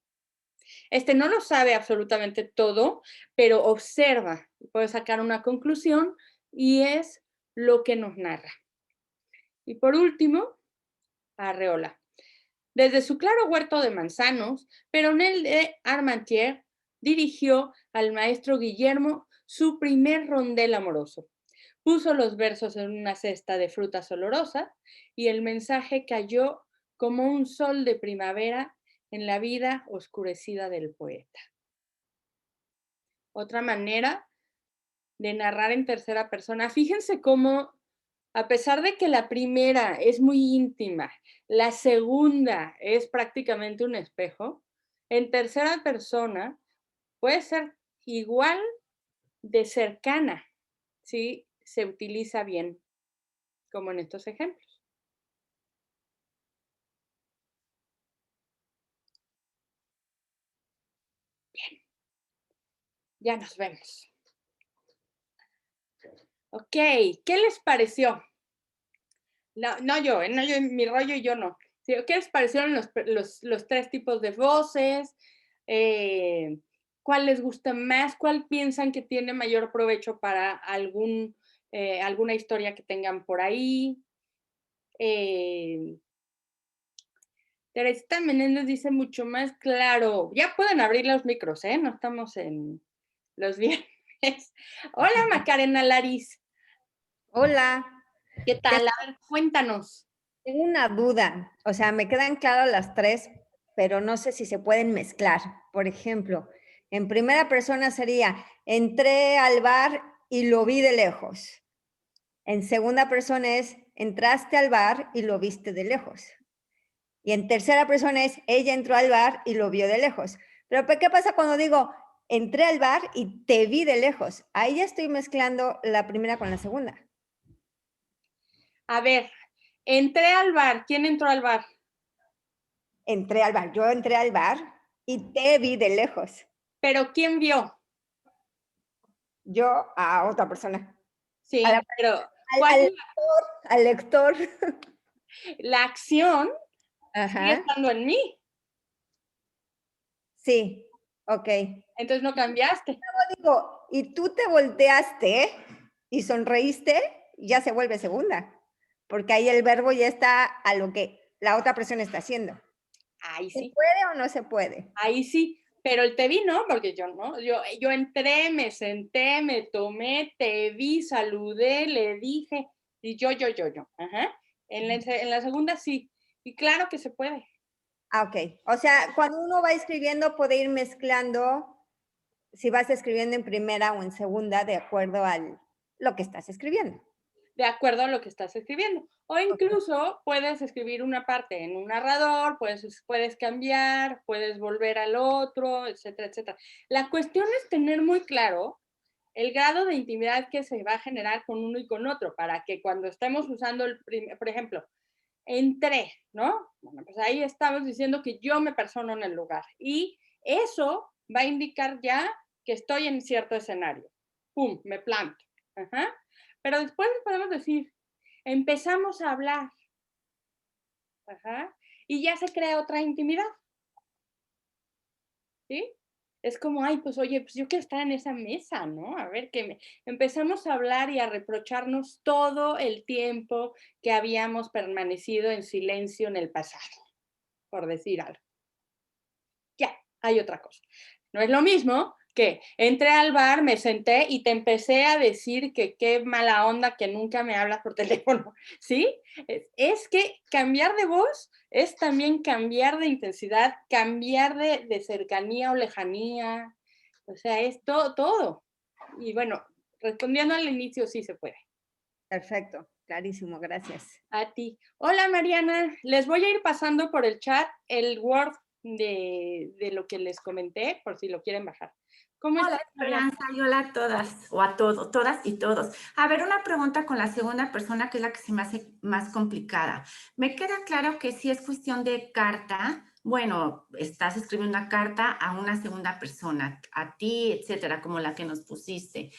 Este no lo sabe absolutamente todo, pero observa y puede sacar una conclusión y es lo que nos narra. Y por último, Arreola. Desde su claro huerto de manzanos, Peronel de Armentières dirigió al maestro Guillermo su primer rondel amoroso. Puso los versos en una cesta de frutas olorosas y el mensaje cayó como un sol de primavera en la vida oscurecida del poeta. Otra manera de narrar en tercera persona. Fíjense cómo, a pesar de que la primera es muy íntima, la segunda es prácticamente un espejo, en tercera persona puede ser igual de cercana si se utiliza bien, como en estos ejemplos. Bien, ya nos vemos. Ok, ¿qué les pareció? No yo, no yo, mi rollo y yo no. ¿Qué les parecieron los tres tipos de voces? ¿Cuál les gusta más? ¿Cuál piensan que tiene mayor provecho para alguna historia que tengan por ahí? Teresita Menéndez dice mucho más claro. Ya pueden abrir los micros, ¿eh? No estamos en los viernes. Hola, Macarena Laris. Hola, ¿Qué tal? A ver, cuéntanos. tengo una duda. O sea, me quedan claras las tres, pero no sé si se pueden mezclar. Por ejemplo, en primera persona sería, entré al bar y lo vi de lejos. En segunda persona es, entraste al bar y lo viste de lejos. Y en tercera persona es, ella entró al bar y lo vio de lejos. Pero ¿qué pasa cuando digo, entré al bar y te vi de lejos? Ahí ya estoy mezclando la primera con la segunda. A ver, entré al bar. ¿Quién entró al bar? Entré al bar, yo entré al bar y te vi de lejos. Pero ¿quién vio? Yo a otra persona, a Sí, la- pero al, ¿cuál al es lector, al lector. la acción? Sigue Ajá, estando en mí. sí, ok. Entonces no cambiaste. Digo, y tú te volteaste y sonreíste, ya se vuelve segunda, porque ahí el verbo ya está a lo que la otra persona está haciendo. Ahí ¿Se sí, puede o no se puede? ahí sí. Pero el te vi no, porque yo no. Yo entré, me senté, me tomé, te vi, saludé, le dije. Y yo. Ajá. En la segunda sí. Y claro que se puede. Ah, ok. O sea, cuando uno va escribiendo puede ir mezclando si vas escribiendo en primera o en segunda de acuerdo a lo que estás escribiendo. De acuerdo a lo que estás escribiendo. O incluso puedes escribir una parte en un narrador, puedes cambiar, puedes volver al otro, etcétera, etcétera. La cuestión es tener muy claro el grado de intimidad que se va a generar con uno y con otro, para que cuando estemos usando, por ejemplo, entré, ¿no? Bueno, pues ahí estamos diciendo que yo me persono en el lugar y eso va a indicar ya que estoy en cierto escenario. ¡Pum! Me planto. Ajá. Pero después podemos decir, empezamos a hablar. Ajá. Y ya se crea otra intimidad. ¿Sí? Es como, ay, pues oye, pues yo quiero estar en esa mesa, ¿no? A ver, empezamos a hablar y a reprocharnos todo el tiempo que habíamos permanecido en silencio en el pasado, por decir algo. Ya, hay otra cosa. No es lo mismo que entré al bar, me senté y te empecé a decir que qué mala onda que nunca me hablas por teléfono, ¿sí? Es que cambiar de voz es también cambiar de intensidad, cambiar de cercanía o lejanía, o sea, es todo. Y bueno, respondiendo al inicio, sí se puede. Perfecto, clarísimo, gracias. A ti. Hola Mariana, les voy a ir pasando por el chat el Word de lo que les comenté, por si lo quieren bajar. ¿Cómo Hola, estás, Mariana? Esperanza, y hola a todas, o a todos, todas y todos. A ver, una pregunta con la segunda persona, que es la que se me hace más complicada. Me queda claro que si es cuestión de carta, bueno, estás escribiendo una carta a una segunda persona, a ti, etcétera, como la que nos pusiste.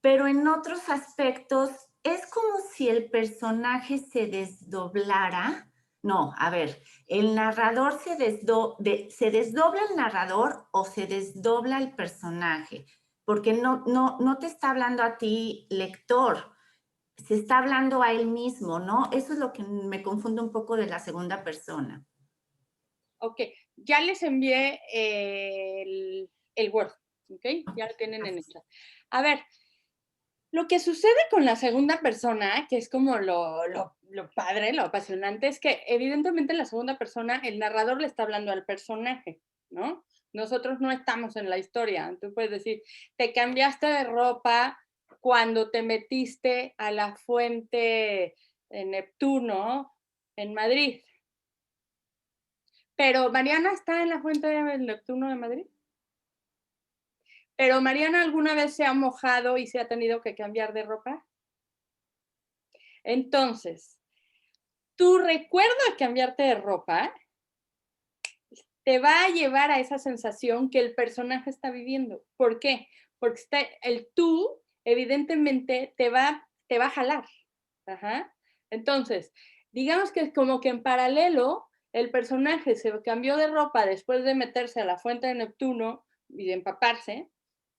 Pero en otros aspectos, es como si el personaje se desdoblara. No, a ver, ¿el narrador se desdobla el narrador o se desdobla el personaje? Porque no te está hablando a ti, lector, se está hablando a él mismo, ¿no? Eso es lo que me confunde un poco de la segunda persona. Ok, ya les envié el Word, ¿ok? Ya lo tienen en el chat. A ver, lo que sucede con la segunda persona, que es como lo padre, lo apasionante, es que evidentemente en la segunda persona el narrador le está hablando al personaje, ¿no? Nosotros no estamos en la historia. Tú puedes decir, te cambiaste de ropa cuando te metiste a la fuente de Neptuno en Madrid. Pero Mariana está en la fuente de Neptuno de Madrid. Pero Mariana alguna vez se ha mojado y se ha tenido que cambiar de ropa. Entonces, tu recuerdo de cambiarte de ropa te va a llevar a esa sensación que el personaje está viviendo. ¿Por qué? Porque el tú, evidentemente, te va a jalar. Ajá. Entonces, digamos que es como que en paralelo, el personaje se cambió de ropa después de meterse a la fuente de Neptuno y de empaparse,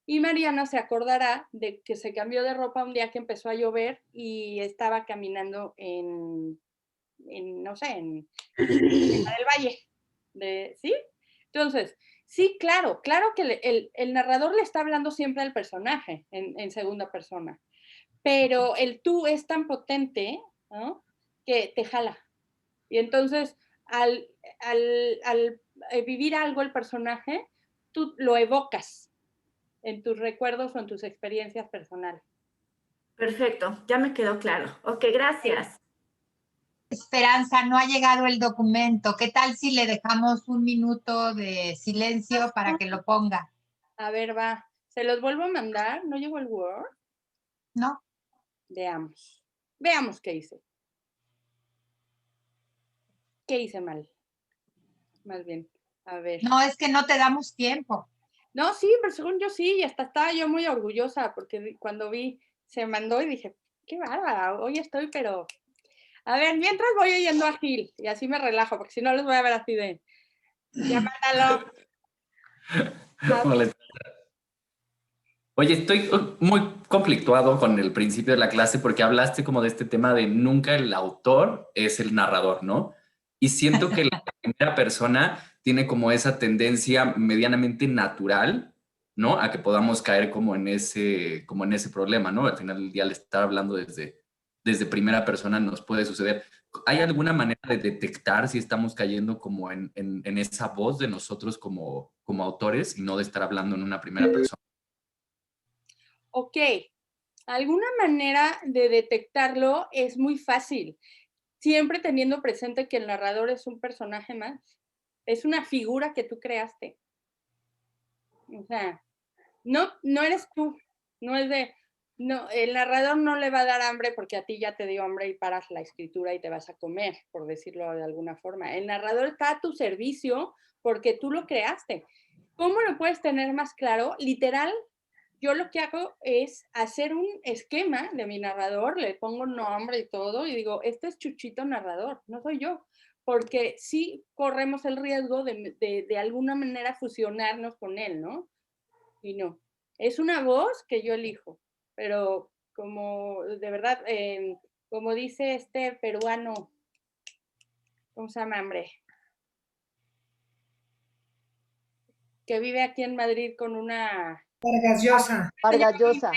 y Mariana se acordará de que se cambió de ropa un día que empezó a llover y estaba caminando no sé, en el valle, ¿sí? Entonces, sí, claro que el narrador le está hablando siempre al personaje en segunda persona, pero el tú es tan potente, ¿no? Que te jala. Y entonces, al, al vivir algo el personaje, tú lo evocas en tus recuerdos o en tus experiencias personales. Perfecto, ya me quedó claro. Ok, gracias. Esperanza, no ha llegado el documento. ¿Qué tal si le dejamos un minuto de silencio para que lo ponga? A ver, va. Se los vuelvo a mandar. ¿No llegó el Word? ¿No? Veamos. Veamos qué hice. ¿Qué hice mal? Más bien. A ver. No, es que no te damos tiempo. No, sí, pero según yo sí, y hasta estaba yo muy orgullosa porque cuando vi, se mandó y dije, qué bárbara, hoy estoy, pero... A ver, mientras voy oyendo a Gil y así me relajo, porque si no les voy a ver así de... Ya mándalo. Oye, estoy muy conflictuado con el principio de la clase porque hablaste como de este tema de nunca el autor es el narrador, ¿no? Y siento que la primera persona tiene como esa tendencia medianamente natural, ¿no? A que podamos caer como en ese problema, ¿no? Al final del día, al estar hablando desde primera persona nos puede suceder. ¿Hay alguna manera de detectar si estamos cayendo como en esa voz de nosotros como autores y no de estar hablando en una primera persona? Ok, alguna manera de detectarlo es muy fácil, siempre teniendo presente que el narrador es un personaje más, es una figura que tú creaste. O sea, no eres tú, no es de, no, el narrador no le va a dar hambre porque a ti ya te dio hambre y paras la escritura y te vas a comer, por decirlo de alguna forma. El narrador está a tu servicio porque tú lo creaste. ¿Cómo lo puedes tener más claro? Literal, yo lo que hago es hacer un esquema de mi narrador, le pongo nombre y todo, y digo, este es Chuchito narrador, no soy yo, porque sí corremos el riesgo de alguna manera fusionarnos con él, ¿no? Y no, es una voz que yo elijo, pero como de verdad, como dice este peruano, ¿cómo se llama, hombre? Que vive aquí en Madrid con una... Vargas Llosa. Vargas Llosa.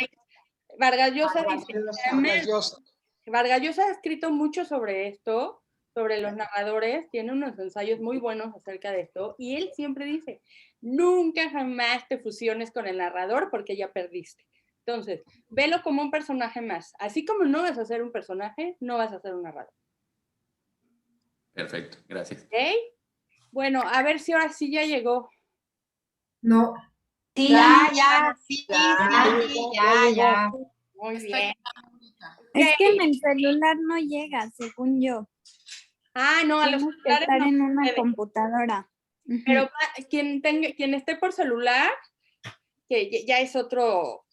Vargas Llosa dice, Vargas Llosa. Vargas Llosa ha escrito mucho sobre esto, sobre los narradores, tiene unos ensayos muy buenos acerca de esto, y él siempre dice, nunca jamás te fusiones con el narrador porque ya perdiste. Entonces, velo como un personaje más. Así como no vas a ser un personaje, no vas a ser un narrador. Perfecto, gracias. ¿Ok? Bueno, a ver si ahora sí ya llegó. No. Sí, Ya, sí, Ya. sí, ya. Muy bien. Es que en el celular no llega, según yo. Ah, no, a los Tienes que celulares estar no en una puede. computadora. Ujú. Pero quien esté por celular, que ya es otro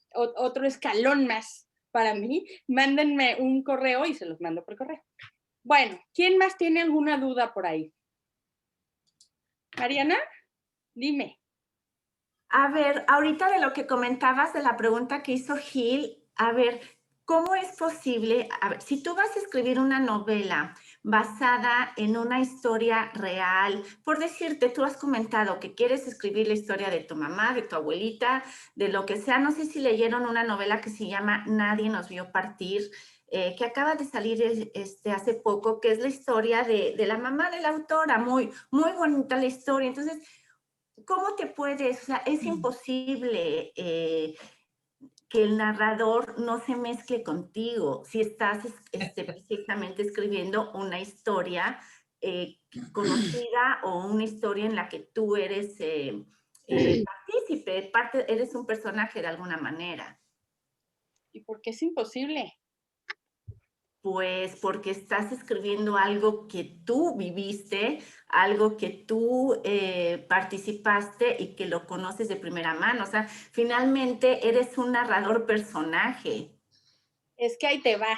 escalón más para mí, mándenme un correo y se los mando por correo. Bueno, ¿quién más tiene alguna duda por ahí? Mariana, dime. A ver, ahorita de lo que comentabas de la pregunta que hizo Gil, a ver, ¿cómo es posible? A ver, si tú vas a escribir una novela basada en una historia real, por decirte, tú has comentado que quieres escribir la historia de tu mamá, de tu abuelita, de lo que sea. No sé si leyeron una novela que se llama Nadie nos vio partir, que acaba de salir hace poco, que es la historia de la mamá de la autora. Muy, muy bonita la historia. Entonces, ¿cómo te puedes? O sea, es imposible que el narrador no se mezcle contigo si estás precisamente escribiendo una historia conocida o una historia en la que tú eres partícipe, eres un personaje de alguna manera. ¿Y por qué es imposible? Pues porque estás escribiendo algo que tú viviste, algo que tú participaste y que lo conoces de primera mano. O sea, finalmente eres un narrador personaje. Es que ahí te va.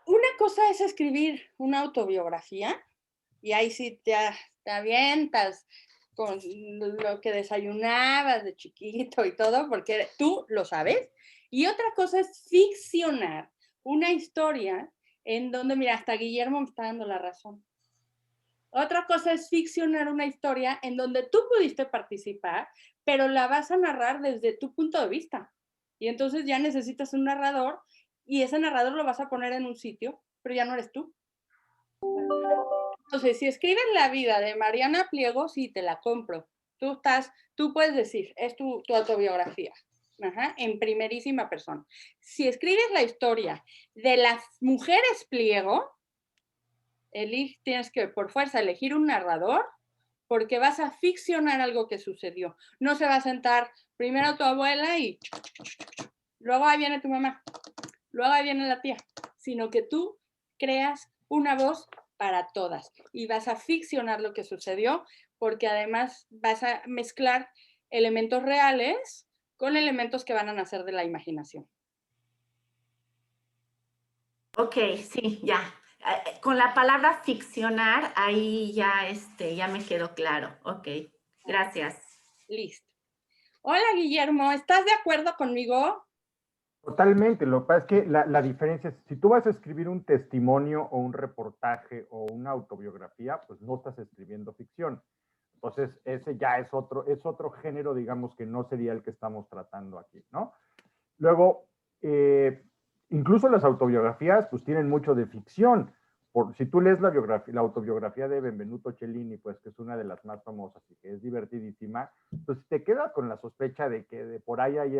Una cosa es escribir una autobiografía y ahí sí te avientas con lo que desayunabas de chiquito y todo, porque tú lo sabes. Y otra cosa es ficcionar una historia en donde, mira, hasta Guillermo me está dando la razón. Otra cosa es ficcionar una historia en donde tú pudiste participar, pero la vas a narrar desde tu punto de vista. Y entonces ya necesitas un narrador y ese narrador lo vas a poner en un sitio, pero ya no eres tú. Entonces, si escribes la vida de Mariana Pliego, sí, te la compro. Tú puedes decir, es tu autobiografía, en primerísima persona. Si escribes la historia de las mujeres Pliego, tienes que por fuerza elegir un narrador porque vas a ficcionar algo que sucedió. No se va a sentar primero tu abuela y luego ahí viene tu mamá, luego ahí viene la tía, sino que tú creas una voz para todas y vas a ficcionar lo que sucedió porque además vas a mezclar elementos reales con elementos que van a nacer de la imaginación. Ok, sí, ya. Con la palabra ficcionar, ahí ya, ya me quedó claro. Ok, gracias. Listo. Hola, Guillermo, ¿estás de acuerdo conmigo? Totalmente, lo que pasa es que la diferencia es, si tú vas a escribir un testimonio o un reportaje o una autobiografía, pues no estás escribiendo ficción. Entonces, ese ya es otro género, digamos, que no sería el que estamos tratando aquí, ¿no? Luego, incluso las autobiografías, pues tienen mucho de ficción. Si tú lees la autobiografía de Benvenuto Cellini, pues que es una de las más famosas y que es divertidísima, pues te quedas con la sospecha de que de por ahí hay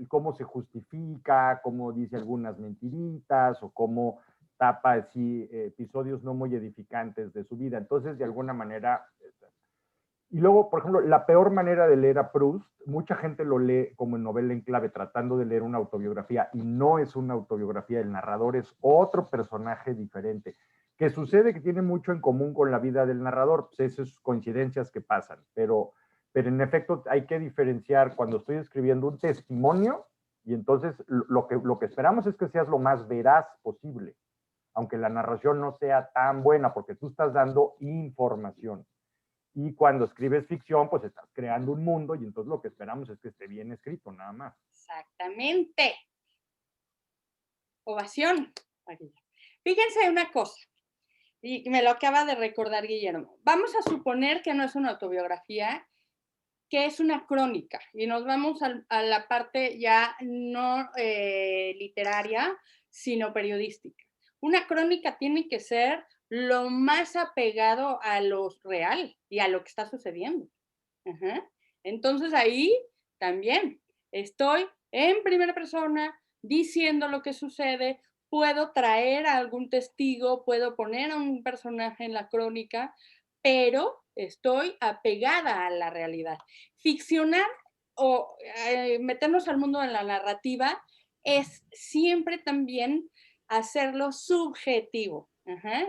cómo se justifica, cómo dice algunas mentiritas o cómo tapa así episodios no muy edificantes de su vida. Entonces, de alguna manera... Y luego, por ejemplo, la peor manera de leer a Proust, mucha gente lo lee como en novela en clave, tratando de leer una autobiografía, y no es una autobiografía, el narrador es otro personaje diferente, que sucede que tiene mucho en común con la vida del narrador, pues esas coincidencias que pasan, pero en efecto hay que diferenciar cuando estoy escribiendo un testimonio, y entonces lo que esperamos es que seas lo más veraz posible, aunque la narración no sea tan buena, porque tú estás dando información. Y cuando escribes ficción, pues estás creando un mundo y entonces lo que esperamos es que esté bien escrito, nada más. Exactamente. Ovación. Fíjense una cosa, y me lo acaba de recordar Guillermo. Vamos a suponer que no es una autobiografía, que es una crónica, y nos vamos a la parte ya no literaria, sino periodística. Una crónica tiene que ser lo más apegado a lo real y a lo que está sucediendo. Entonces ahí también estoy en primera persona diciendo lo que sucede, puedo traer a algún testigo, puedo poner a un personaje en la crónica, pero estoy apegada a la realidad. Ficcionar o meternos al mundo de la narrativa es siempre también hacerlo subjetivo,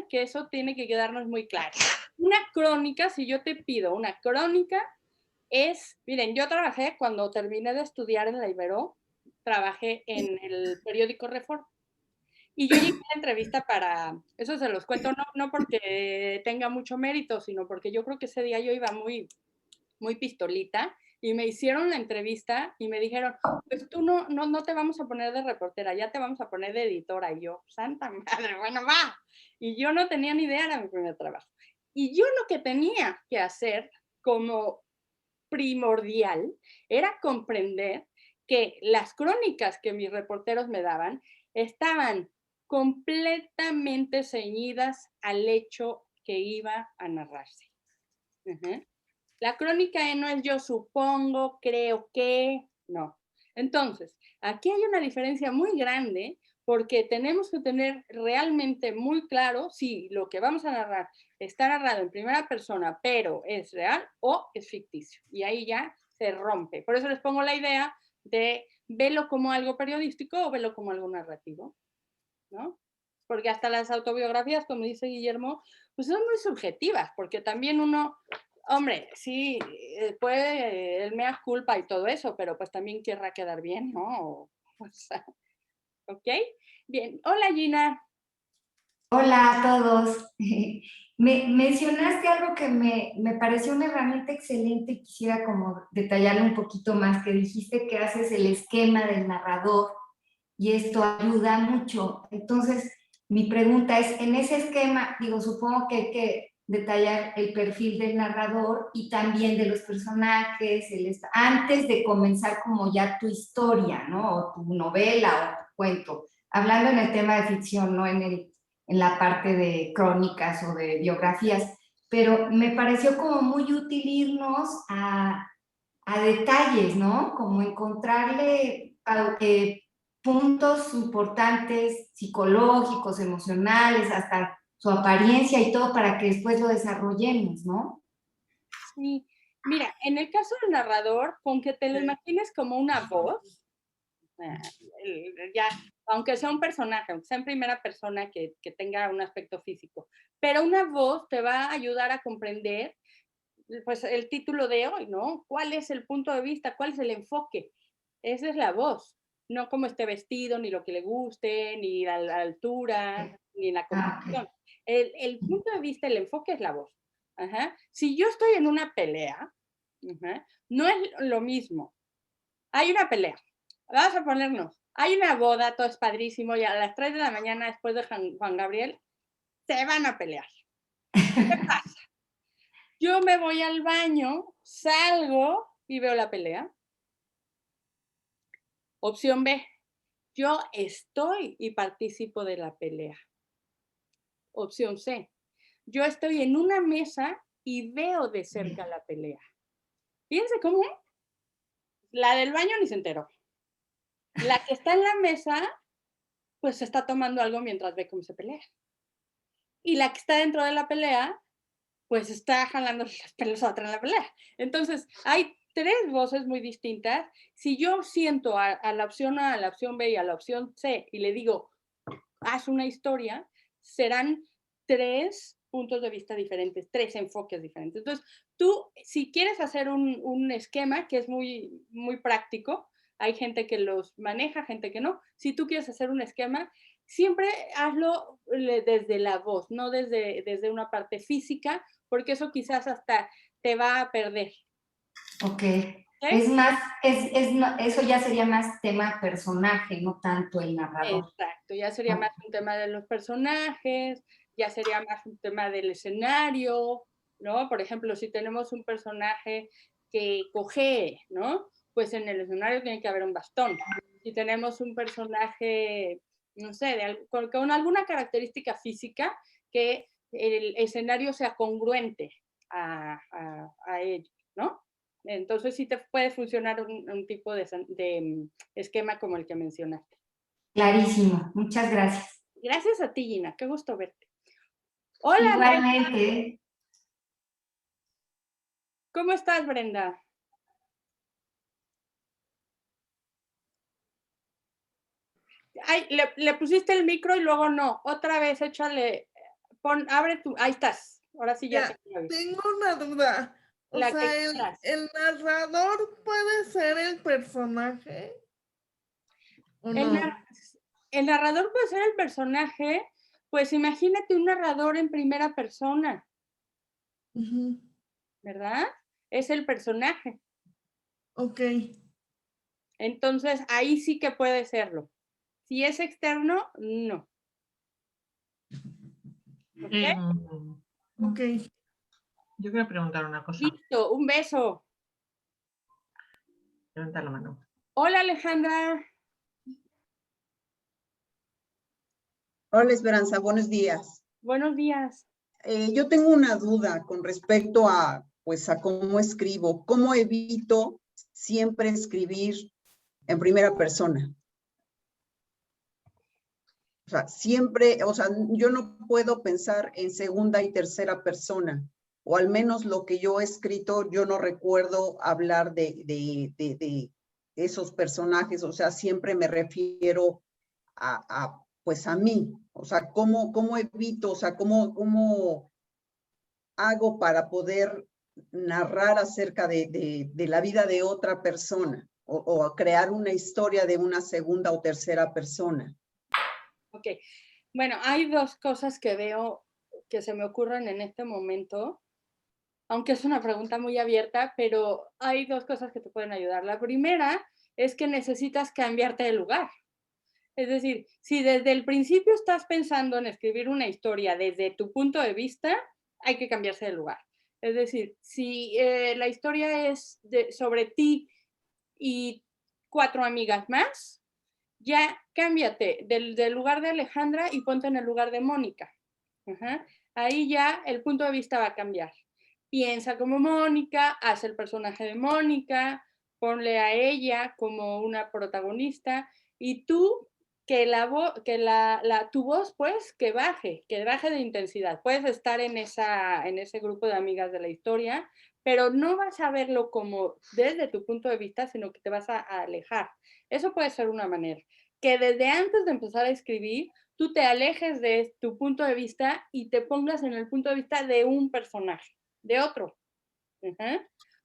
que eso tiene que quedarnos muy claro. Una crónica, si yo te pido una crónica, miren, yo trabajé cuando terminé de estudiar en la Ibero, trabajé en el periódico Reforma. Y yo llegué a la entrevista eso se los cuento, no porque tenga mucho mérito, sino porque yo creo que ese día yo iba muy, muy pistolita y me hicieron la entrevista y me dijeron, pues tú no te vamos a poner de reportera, ya te vamos a poner de editora. Y yo, santa madre, bueno, va. Y yo no tenía ni idea, era mi primer trabajo. Y yo lo que tenía que hacer como primordial era comprender que las crónicas que mis reporteros me daban estaban completamente ceñidas al hecho que iba a narrarse. La crónica no es yo supongo, creo que, no. Entonces, aquí hay una diferencia muy grande porque tenemos que tener realmente muy claro si lo que vamos a narrar está narrado en primera persona, pero es real o es ficticio. Y ahí ya se rompe. Por eso les pongo la idea de verlo como algo periodístico o verlo como algo narrativo, ¿no? Porque hasta las autobiografías, como dice Guillermo, pues son muy subjetivas, porque también uno, hombre, sí, puede el mea culpa y todo eso, pero pues también querrá quedar bien, ¿no? O sea, ¿ok? Bien, hola Gina. Hola a todos. Mencionaste algo que me pareció una herramienta excelente y quisiera como detallarlo un poquito más, que dijiste que haces el esquema del narrador y esto ayuda mucho. Entonces, mi pregunta es, en ese esquema, digo, supongo que hay que detallar el perfil del narrador y también de los personajes, antes de comenzar como ya tu historia, ¿no? O tu novela o tu cuento. Hablando en el tema de ficción, no en la parte de crónicas o de biografías, pero me pareció como muy útil irnos a detalles, ¿no? Como encontrarle puntos importantes psicológicos, emocionales, hasta su apariencia y todo para que después lo desarrollemos, ¿no? Sí, mira, en el caso del narrador, con que te lo imagines como una voz, ya, aunque sea un personaje, aunque sea en primera persona que tenga un aspecto físico, pero una voz te va a ayudar a comprender pues el título de hoy, ¿no? ¿Cuál es el punto de vista? ¿Cuál es el enfoque? Esa es la voz, no cómo esté vestido, ni lo que le guste, ni la altura, ni la complexión. El punto de vista, el enfoque es la voz. Si yo estoy en una pelea, no es lo mismo. Hay una pelea. Vamos a ponernos. Hay una boda, todo es padrísimo, y a las 3 de la mañana, después de Juan Gabriel, se van a pelear. ¿Qué pasa? Yo me voy al baño, salgo y veo la pelea. Opción B, yo estoy y participo de la pelea. Opción C, yo estoy en una mesa y veo de cerca la pelea. Fíjense cómo la del baño ni se enteró. La que está en la mesa, pues está tomando algo mientras ve cómo se pelea. Y la que está dentro de la pelea, pues está jalando las pelos a otra en la pelea. Entonces, hay 3 voces muy distintas. Si yo siento a la opción A, a la opción B y a la opción C y le digo, haz una historia, serán 3 puntos de vista diferentes, 3 enfoques diferentes. Entonces, tú, si quieres hacer un esquema que es muy, muy práctico, hay gente que los maneja, gente que no. Si tú quieres hacer un esquema, siempre hazlo desde la voz, no desde una parte física, porque eso quizás hasta te va a perder. Ok. Es más, eso ya sería más tema personaje, no tanto el narrador. Exacto, ya sería más un tema de los personajes, ya sería más un tema del escenario, ¿no? Por ejemplo, si tenemos un personaje que cojee, ¿no? Pues en el escenario tiene que haber un bastón. Si tenemos un personaje, no sé, con alguna característica física, que el escenario sea congruente a ello, ¿no? Entonces sí te puede funcionar un tipo de esquema como el que mencionaste. Clarísimo, muchas gracias. Gracias a ti, Gina, qué gusto verte. Hola, igualmente. ¿Cómo estás, Brenda? Ay, le pusiste el micro y luego no. Otra vez, échale. Abre tu. Ahí estás. Ahora sí ya. Tengo una duda. O La sea, que quieras. ¿el narrador puede ser el personaje? ¿O El, no? el narrador puede ser el personaje. Pues imagínate un narrador en primera persona, Ujú. ¿verdad? Es el personaje. Ok. Entonces, ahí sí que puede serlo. Si es externo, no. ¿Ok? Ok. Yo quiero preguntar una cosa. Listo, un beso. Levanta la mano. Hola, Alejandra. Hola, Esperanza, buenos días. Buenos días. Yo tengo una duda con respecto a, pues, a cómo escribo. ¿Cómo evito siempre escribir en primera persona? O sea, siempre, o sea, yo no puedo pensar en segunda y tercera persona, o al menos lo que yo he escrito, yo no recuerdo hablar de esos personajes, o sea, siempre me refiero pues a mí, o sea, ¿cómo evito, o sea, cómo hago para poder narrar acerca de la vida de otra persona o crear una historia de una segunda o tercera persona? Ok, bueno, hay dos cosas que veo que se me ocurren en este momento, aunque es una pregunta muy abierta, pero hay dos cosas que te pueden ayudar. La primera es que necesitas cambiarte de lugar. Es decir, si desde el principio estás pensando en escribir una historia desde tu punto de vista, hay que cambiarse de lugar. Es decir, si la historia es sobre ti y 4 amigas más, ya cámbiate del lugar de Alejandra y ponte en el lugar de Mónica. Ajá. Ahí ya el punto de vista va a cambiar. Piensa como Mónica, haz el personaje de Mónica, ponle a ella como una protagonista y tú que tu voz pues que baje de intensidad. Puedes estar en ese grupo de amigas de la historia, pero no vas a verlo como desde tu punto de vista, sino que te vas a alejar. Eso puede ser una manera. Que desde antes de empezar a escribir, tú te alejes de tu punto de vista y te pongas en el punto de vista de un personaje, de otro.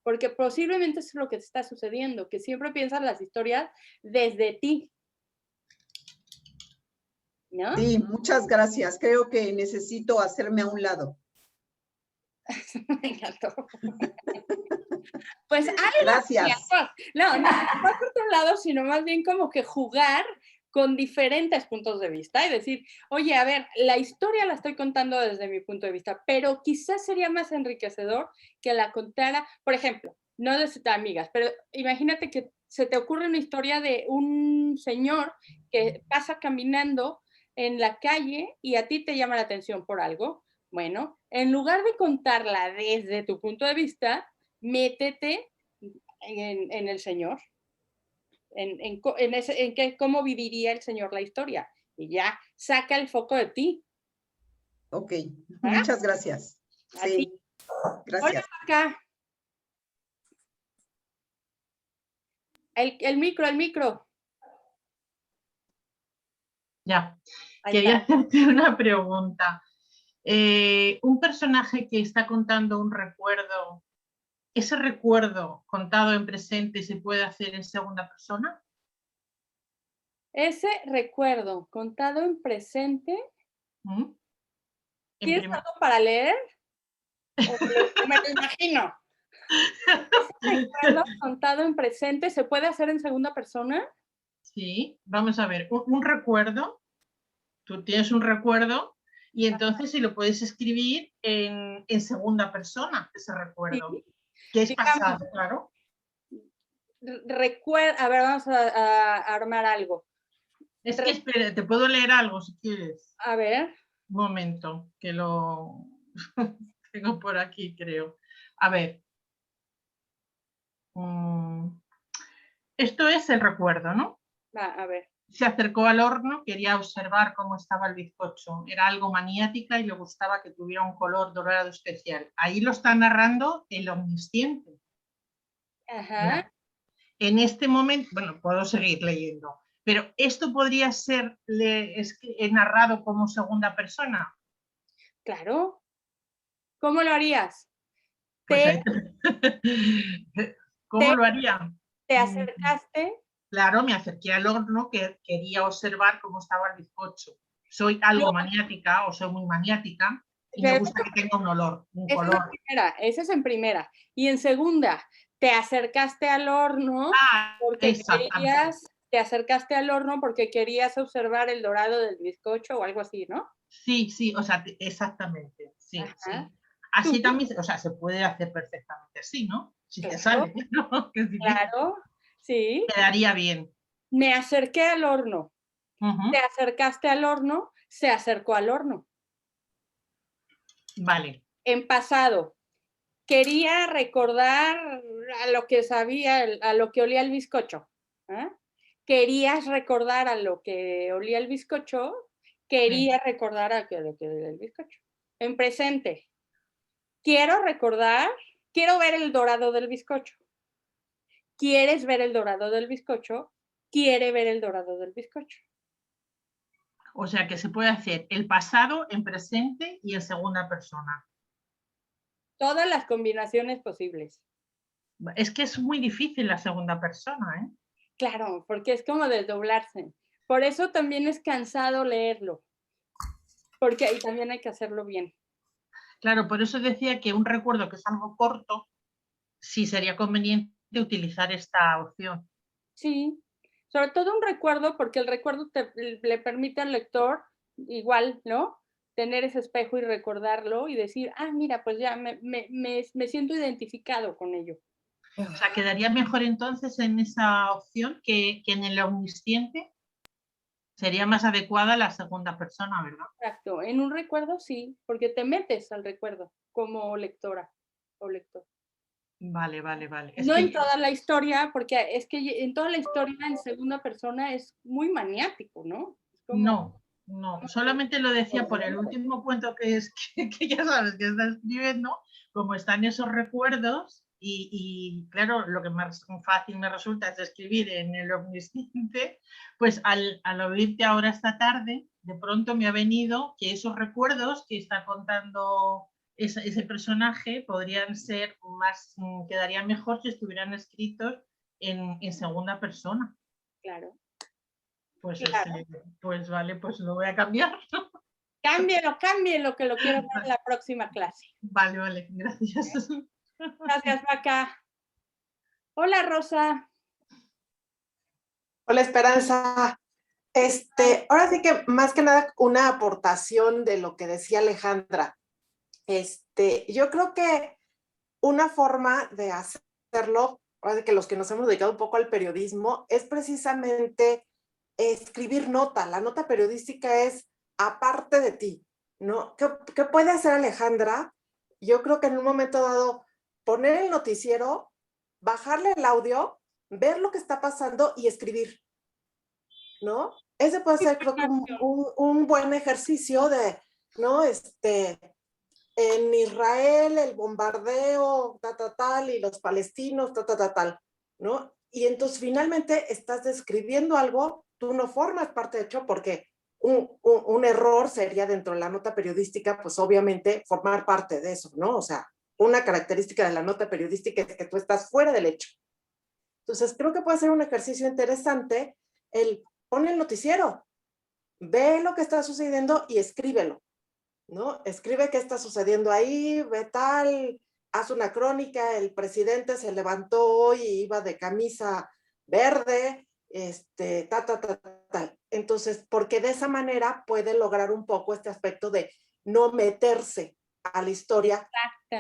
Porque posiblemente eso es lo que te está sucediendo, que siempre piensas las historias desde ti. ¿No? Sí, muchas gracias. Creo que necesito hacerme a un lado. Me encantó. Pues algo. Gracias. No por tu lado, sino más bien como que jugar con diferentes puntos de vista y decir, oye, a ver, la historia la estoy contando desde mi punto de vista, pero quizás sería más enriquecedor que la contara, por ejemplo, no de sus amigas, pero imagínate que se te ocurre una historia de un señor que pasa caminando en la calle y a ti te llama la atención por algo. Bueno, en lugar de contarla desde tu punto de vista, métete en el señor, en cómo viviría el señor la historia. Y ya, saca el foco de ti. Ok, muchas gracias. Sí, gracias. Hola, acá. El micro. Ya, Ahí quería está. hacerte una pregunta. Un personaje que está contando un recuerdo, ¿ese recuerdo contado en presente se puede hacer en segunda persona? Ese recuerdo contado en presente. ¿Tienes algo para leer? ¿O me lo imagino? ¿Ese recuerdo contado en presente se puede hacer en segunda persona? Sí, vamos a ver, un recuerdo, tú tienes un recuerdo y entonces si lo puedes escribir en segunda persona, ese recuerdo, sí. Que es pasado, claro. A ver, vamos a armar algo. Es que, espera, te puedo leer algo si quieres. A ver. Un momento, que lo tengo por aquí, creo. A ver. Esto es el recuerdo, ¿no? A ver. Se acercó al horno, quería observar cómo estaba el bizcocho. Era algo maniática y le gustaba que tuviera un color dorado especial. Ahí lo está narrando el omnisciente. Ajá. En este momento, bueno, puedo seguir leyendo, pero esto podría ser narrado como segunda persona. Claro. ¿Cómo lo harías? Pues Te, ¿Cómo lo haría? te acercaste. Claro, me acerqué al horno que quería observar cómo estaba el bizcocho. Soy algo maniática o soy muy maniática y me gusta que tenga un olor, un color. Esa es en primera. Y en segunda, te acercaste al horno porque te acercaste al horno porque querías observar el dorado del bizcocho o algo así, ¿no? Sí, sí, o sea, exactamente, sí, sí. Así también, o sea, se puede hacer perfectamente así, ¿no? Si te sale, ¿no? Claro, sí. Quedaría bien. Me acerqué al horno. Te acercaste al horno, se acercó al horno. Vale. En pasado, quería recordar a lo que sabía, a lo que olía el bizcocho. ¿Eh? Querías recordar a lo que olía el bizcocho, quería recordar a lo que olía el bizcocho. En presente, quiero recordar, quiero ver el dorado del bizcocho. ¿Quieres ver el dorado del bizcocho? Quiere ver el dorado del bizcocho. O sea que se puede hacer el pasado, en presente y en segunda persona. Todas las combinaciones posibles. Es que es muy difícil la segunda persona, ¿eh? Claro, porque es como desdoblarse. Por eso también es cansado leerlo. Porque ahí también hay que hacerlo bien. Claro, por eso decía que un recuerdo que es algo corto, sí sería conveniente utilizar esta opción. Sí, sobre todo un recuerdo, porque el recuerdo le permite al lector, igual, ¿no? Tener ese espejo y recordarlo y decir, ah, mira, pues ya me siento identificado con ello. O sea, quedaría mejor entonces en esa opción que en el omnisciente. Sería más adecuada la segunda persona, ¿verdad? Exacto, en un recuerdo sí, porque te metes al recuerdo como lectora o lector. Vale, vale, vale. No en toda la historia, porque es que en toda la historia en segunda persona es muy maniático, ¿no? No, no, solamente lo decía por el último cuento que ya sabes que está escribiendo, como están esos recuerdos y claro, lo que más fácil me resulta es escribir en el omnisciente, pues al oírte ahora esta tarde, de pronto me ha venido que esos recuerdos que está contando ese personaje podrían ser más, quedarían mejor si estuvieran escritos en segunda persona. Claro. Pues, claro. Pues vale, pues lo voy a cambiar. Cámbielo, que lo quiero ver en la próxima clase. Vale, vale, gracias. Gracias, Vaca. Hola, Rosa. Hola, Esperanza. Ahora sí que más que nada una aportación de lo que decía Alejandra. Yo creo que una forma de hacerlo, ahora que los que nos hemos dedicado un poco al periodismo, es precisamente escribir nota. La nota periodística es aparte de ti, ¿no? ¿Qué puede hacer Alejandra? Yo creo que en un momento dado, poner el noticiero, bajarle el audio, ver lo que está pasando y escribir, ¿no? Ese puede ser, creo que un buen ejercicio de, ¿no? En Israel el bombardeo, tal, y los palestinos, tal, ¿no? Y entonces finalmente estás describiendo algo, tú no formas parte de hecho, porque un error sería dentro de la nota periodística, pues obviamente formar parte de eso, ¿no? O sea, una característica de la nota periodística es que tú estás fuera del hecho. Entonces creo que puede ser un ejercicio interesante el pon el noticiero, ve lo que está sucediendo y escríbelo, ¿no? Escribe qué está sucediendo ahí, ve tal, haz una crónica, el presidente se levantó hoy y iba de camisa verde, tal. Entonces, porque de esa manera puede lograr un poco este aspecto de no meterse a la historia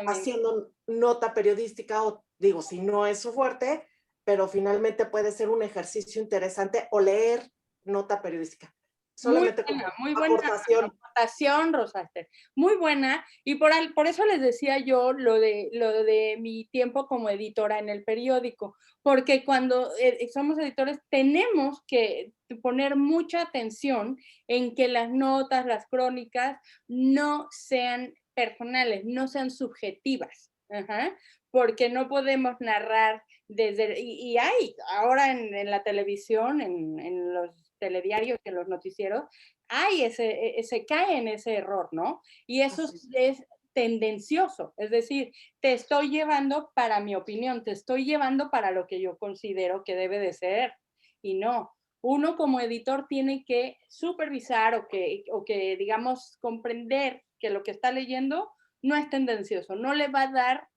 haciendo nota periodística, o digo, si no es su fuerte, pero finalmente puede ser un ejercicio interesante o leer nota periodística. Solamente como muy buena aportación. aportación, Rosaster. Muy buena. Y por eso les decía yo lo de mi tiempo como editora en el periódico. Porque cuando somos editores tenemos que poner mucha atención en que las notas, las crónicas no sean personales, no sean subjetivas. Ajá. Porque no podemos narrar desde... Y hay ahora en la televisión, en los telediarios, en los noticieros, se cae en ese error, ¿no? Y eso es tendencioso, es decir, te estoy llevando para mi opinión, te estoy llevando para lo que yo considero que debe de ser, y no. Uno como editor tiene que supervisar o que digamos, comprender que lo que está leyendo no es tendencioso, no le va a dar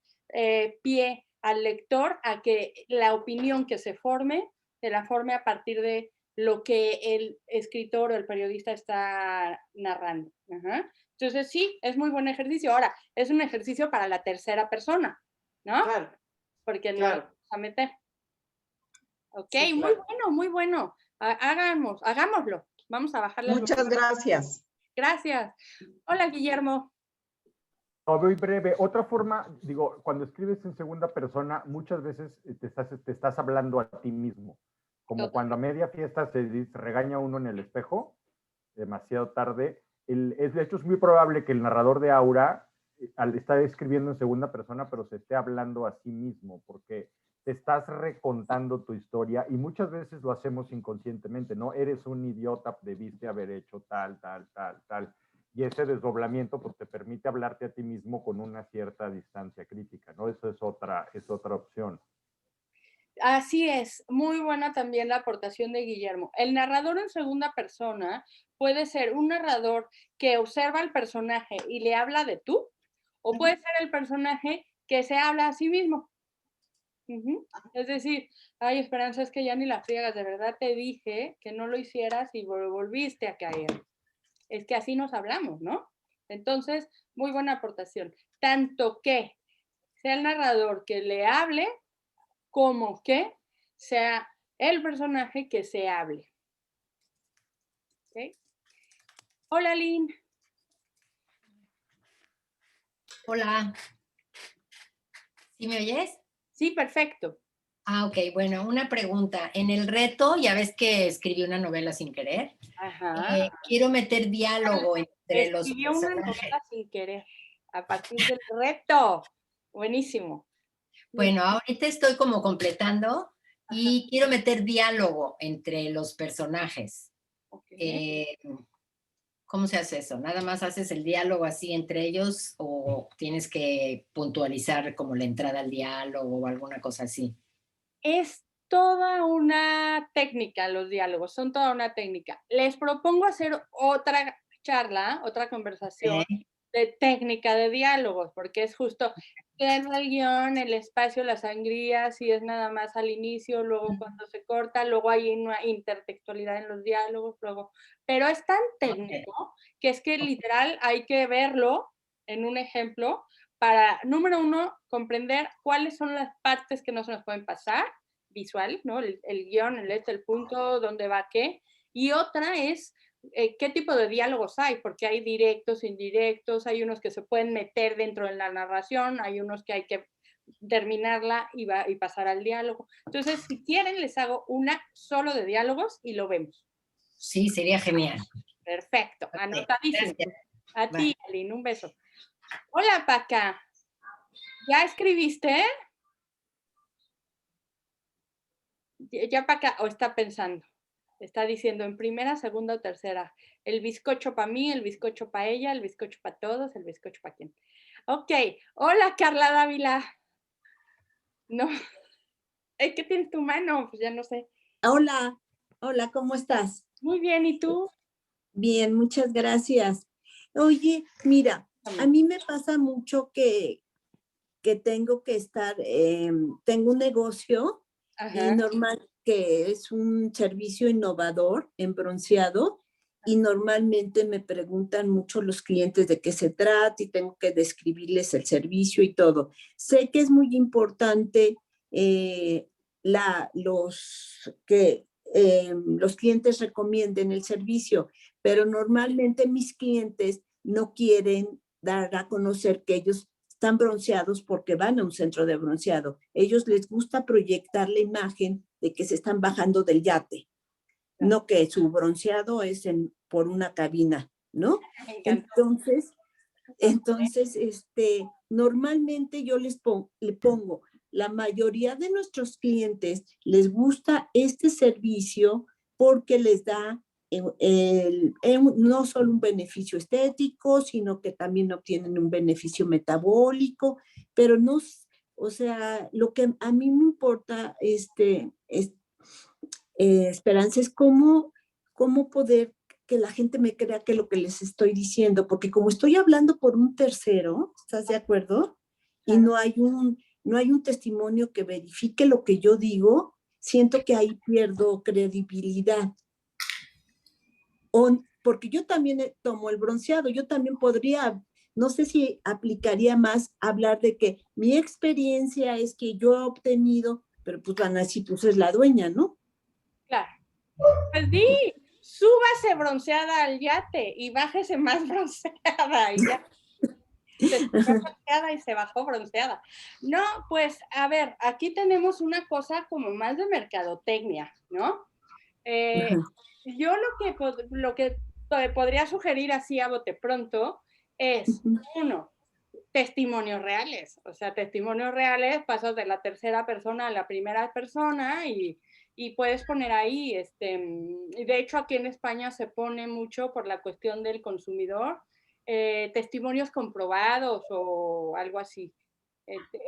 pie al lector a que la opinión que se la forme a partir de lo que el escritor o el periodista está narrando. Ajá. Entonces, sí, es muy buen ejercicio. Ahora, es un ejercicio para la tercera persona, ¿no? Claro. Porque no Claro. lo vamos a meter. Ok, Sí, muy claro. bueno, muy bueno. Hagámoslo. Vamos a bajarle. Muchas gracias. Gracias. Hola, Guillermo. Muy breve. Otra forma, digo, cuando escribes en segunda persona, muchas veces te estás hablando a ti mismo. Como cuando a media fiesta se regaña uno en el espejo, demasiado tarde. De hecho, es muy probable que el narrador de Aura, al estar escribiendo en segunda persona, pero se esté hablando a sí mismo, porque te estás recontando tu historia y muchas veces lo hacemos inconscientemente, ¿no? Eres un idiota, debiste haber hecho tal. Y ese desdoblamiento pues, te permite hablarte a ti mismo con una cierta distancia crítica, ¿no? Eso es otra opción. Así es, muy buena también la aportación de Guillermo. El narrador en segunda persona puede ser un narrador que observa al personaje y le habla de tú, o puede ser el personaje que se habla a sí mismo. Es decir, ay, Esperanza, es que ya ni la friegas, de verdad te dije que no lo hicieras y volviste a caer. Es que así nos hablamos, ¿no? Entonces, muy buena aportación. Tanto que sea el narrador que le hable, como que sea el personaje que se hable. ¿Okay? Hola, Lynn. Hola. ¿Sí me oyes? Sí, perfecto. Ah, ok. Bueno, una pregunta. En el reto, ya ves que escribí una novela sin querer. Ajá. Quiero meter diálogo entre los Escribió una personajes. novela sin querer, a partir del reto. Buenísimo. Bueno, ahorita estoy como completando y quiero meter diálogo entre los personajes. Okay. ¿Cómo se hace eso? ¿Nada más haces el diálogo así entre ellos o tienes que puntualizar como la entrada al diálogo o alguna cosa así? Es toda una técnica los diálogos, son toda una técnica. Les propongo hacer otra charla, otra conversación de técnica de diálogos, porque es justo el guión, el espacio, la sangría, si es nada más al inicio, luego cuando se corta, luego hay una intertextualidad en los diálogos, luego, pero es tan técnico que es que literal hay que verlo en un ejemplo para, número uno, comprender cuáles son las partes que no se nos pueden pasar, visual, ¿no? El guión, el punto, dónde va qué, y otra es qué tipo de diálogos hay, porque hay directos, indirectos, hay unos que se pueden meter dentro de la narración, hay unos que hay que terminarla y pasar al diálogo. Entonces, si quieren, les hago una solo de diálogos y lo vemos. Sí, sería genial. Perfecto, okay, anotadísimo. Gracias. A ti, Aline, un beso. Hola, Paca. ¿Ya escribiste? ¿Ya Paca o está pensando? Está diciendo en primera, segunda o tercera. El bizcocho para mí, el bizcocho para ella, el bizcocho para todos, el bizcocho para quién. Ok. Hola, Carla Dávila. No. ¿Qué tienes tu mano? Pues ya no sé. Hola, hola, ¿cómo estás? Muy bien, ¿y tú? Bien, muchas gracias. Oye, mira, a mí me pasa mucho que tengo que estar, tengo un negocio normal que es un servicio innovador en bronceado y normalmente me preguntan mucho los clientes de qué se trata y tengo que describirles el servicio y todo. Sé que es muy importante los clientes recomienden el servicio, pero normalmente mis clientes no quieren dar a conocer que ellos están bronceados porque van a un centro de bronceado. Ellos les gusta proyectar la imagen de que se están bajando del yate, no que su bronceado es por una cabina, ¿no? Entonces, normalmente yo le pongo, la mayoría de nuestros clientes les gusta este servicio porque les da no solo un beneficio estético, sino que también obtienen un beneficio metabólico, pero no, o sea, lo que a mí me importa, Esperanza, es cómo poder que la gente me crea que lo que les estoy diciendo, porque como estoy hablando por un tercero, ¿estás de acuerdo? Y no hay un testimonio que verifique lo que yo digo, siento que ahí pierdo credibilidad. Porque yo también tomo el bronceado, yo también podría, no sé si aplicaría más hablar de que mi experiencia es que yo he obtenido, pero pues van a decir, pues es la dueña, ¿no? Claro. Pues di, súbase bronceada al yate y bájese más bronceada y ya. Se subió bronceada y se bajó bronceada. No, pues a ver, aquí tenemos una cosa como más de mercadotecnia, ¿no? Yo lo que podría sugerir así a bote pronto es, uno, testimonios reales. O sea, testimonios reales, pasas de la tercera persona a la primera persona y puedes poner ahí, de hecho aquí en España se pone mucho por la cuestión del consumidor, testimonios comprobados o algo así.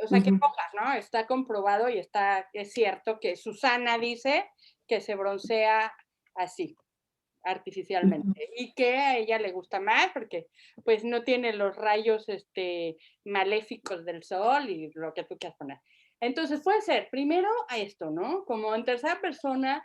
O sea, que pongas, ¿no? Está comprobado y es cierto que Susana dice que se broncea así, artificialmente, y que a ella le gusta más porque pues no tiene los rayos maléficos del sol y lo que tú quieras poner. Entonces puede ser primero a esto, ¿no? Como en tercera persona,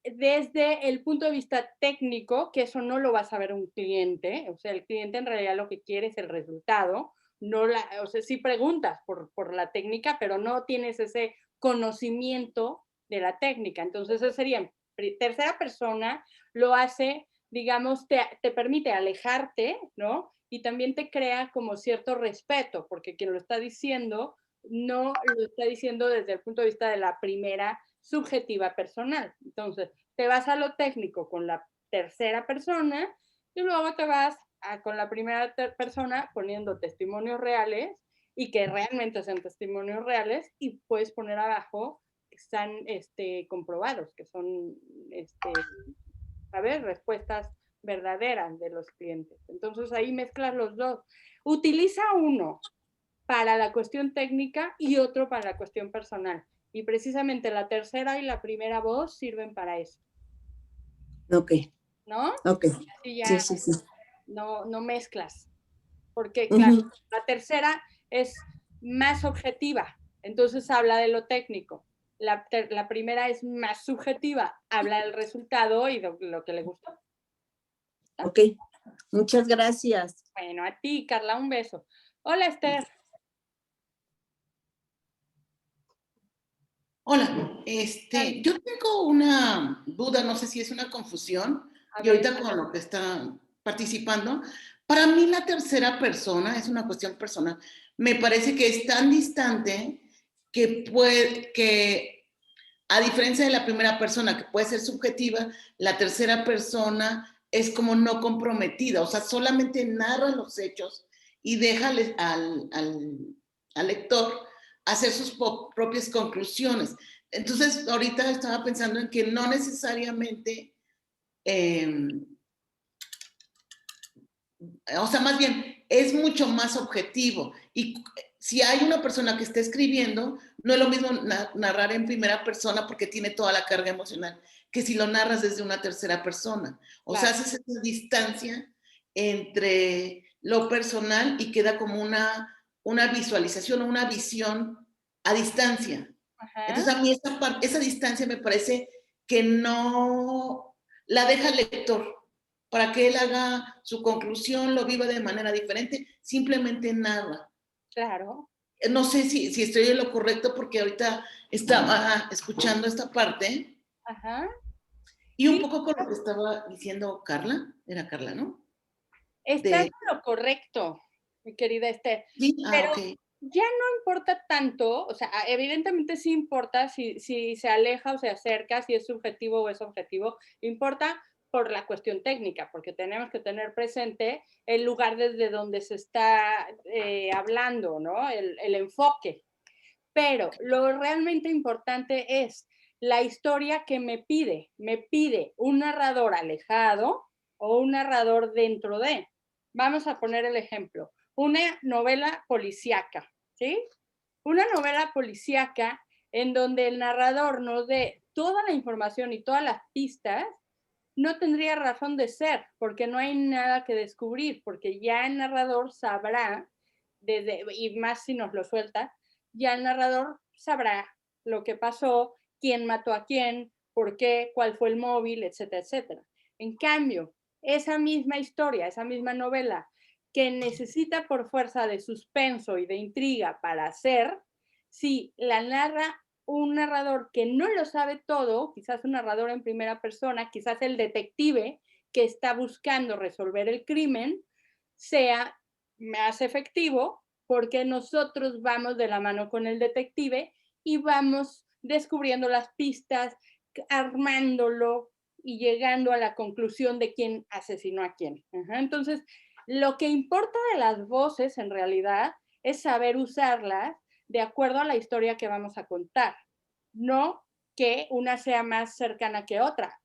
desde el punto de vista técnico, que eso no lo va a saber un cliente, o sea, el cliente en realidad lo que quiere es el resultado, o sea, sí preguntas por la técnica, pero no tienes ese conocimiento de la técnica. Entonces, eso sería en tercera persona, lo hace, digamos, te permite alejarte, ¿no? Y también te crea como cierto respeto, porque quien lo está diciendo no lo está diciendo desde el punto de vista de la primera subjetiva personal. Entonces, te vas a lo técnico con la tercera persona y luego te vas con la primera persona poniendo testimonios reales y que realmente sean testimonios reales y puedes poner abajo que están comprobados, que son respuestas verdaderas de los clientes. Entonces ahí mezclas los dos. Utiliza uno para la cuestión técnica y otro para la cuestión personal. Y precisamente la tercera y la primera voz sirven para eso. Ok. ¿No? Ok. Así ya sí. No mezclas. Porque, claro, la tercera es más objetiva. Entonces habla de lo técnico. La primera es más subjetiva. Habla del resultado y de lo que le gustó. ¿Ah? Ok. Muchas gracias. Bueno, a ti, Carla, un beso. Hola, Esther. Hola, yo tengo una duda, no sé si es una confusión, y ahorita con lo que está participando, para mí la tercera persona es una cuestión personal. Me parece que es tan distante que a diferencia de la primera persona, que puede ser subjetiva, la tercera persona es como no comprometida, o sea, solamente narra los hechos y deja al lector hacer sus propias conclusiones. Entonces, ahorita estaba pensando en que no necesariamente, o sea, más bien, es mucho más objetivo. Y si hay una persona que está escribiendo, no es lo mismo narrar en primera persona porque tiene toda la carga emocional, que si lo narras desde una tercera persona. O sea, haces esa distancia entre lo personal y queda como una visualización o una visión a distancia. Ajá. Entonces a mí esa distancia me parece que no la deja el lector para que él haga su conclusión, lo viva de manera diferente, simplemente narra. Claro. No sé si estoy en lo correcto porque ahorita estaba escuchando esta parte. Ajá. Y un poco con lo que estaba diciendo Carla, era Carla, ¿no? Estás en lo correcto, mi querida Esther. Sí, pero ok. ya no importa tanto, o sea, evidentemente sí importa si se aleja o se acerca, si es subjetivo o es objetivo, importa por la cuestión técnica, porque tenemos que tener presente el lugar desde donde se está hablando, ¿no? El enfoque. Pero lo realmente importante es la historia que me pide un narrador alejado o un narrador dentro de. Vamos a poner el ejemplo, una novela policíaca, ¿sí? Una novela policíaca en donde el narrador nos dé toda la información y todas las pistas, no tendría razón de ser, porque no hay nada que descubrir, porque ya el narrador sabrá, y más si nos lo suelta, ya el narrador sabrá lo que pasó, quién mató a quién, por qué, cuál fue el móvil, etcétera, etcétera. En cambio, esa misma historia, esa misma novela, que necesita por fuerza de suspenso y de intriga para hacer, si la narra un narrador que no lo sabe todo, quizás un narrador en primera persona, quizás el detective que está buscando resolver el crimen, sea más efectivo porque nosotros vamos de la mano con el detective y vamos descubriendo las pistas, armándolo y llegando a la conclusión de quién asesinó a quién. Entonces, lo que importa de las voces en realidad es saber usarlas de acuerdo a la historia que vamos a contar, no que una sea más cercana que otra.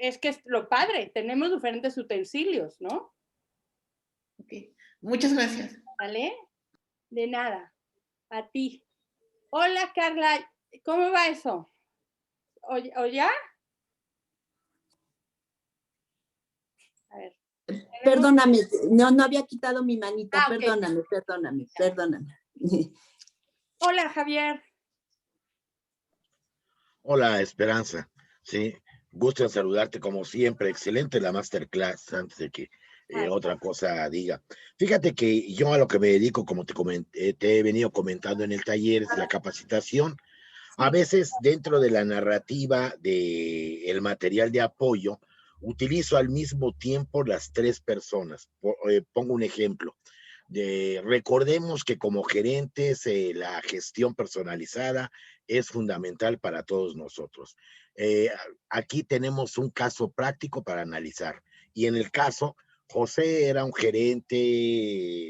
Es que es lo padre, tenemos diferentes utensilios, ¿no? Ok, muchas gracias. ¿Vale? De nada, a ti. Hola, Carla, ¿cómo va eso? ¿O ya? A ver. Perdóname, no había quitado mi manita, Ok. perdóname. Hola, Javier. Hola, Esperanza. Sí, gusto en saludarte como siempre. Excelente la masterclass, antes de que otra cosa diga. Fíjate que yo a lo que me dedico, como te comenté, te he venido comentando en el taller, es la capacitación. A veces dentro de la narrativa del material de apoyo, utilizo al mismo tiempo las tres personas. Pongo un ejemplo. Recordemos que como gerentes la gestión personalizada es fundamental para todos nosotros. Aquí tenemos un caso práctico para analizar y en el caso, José era un gerente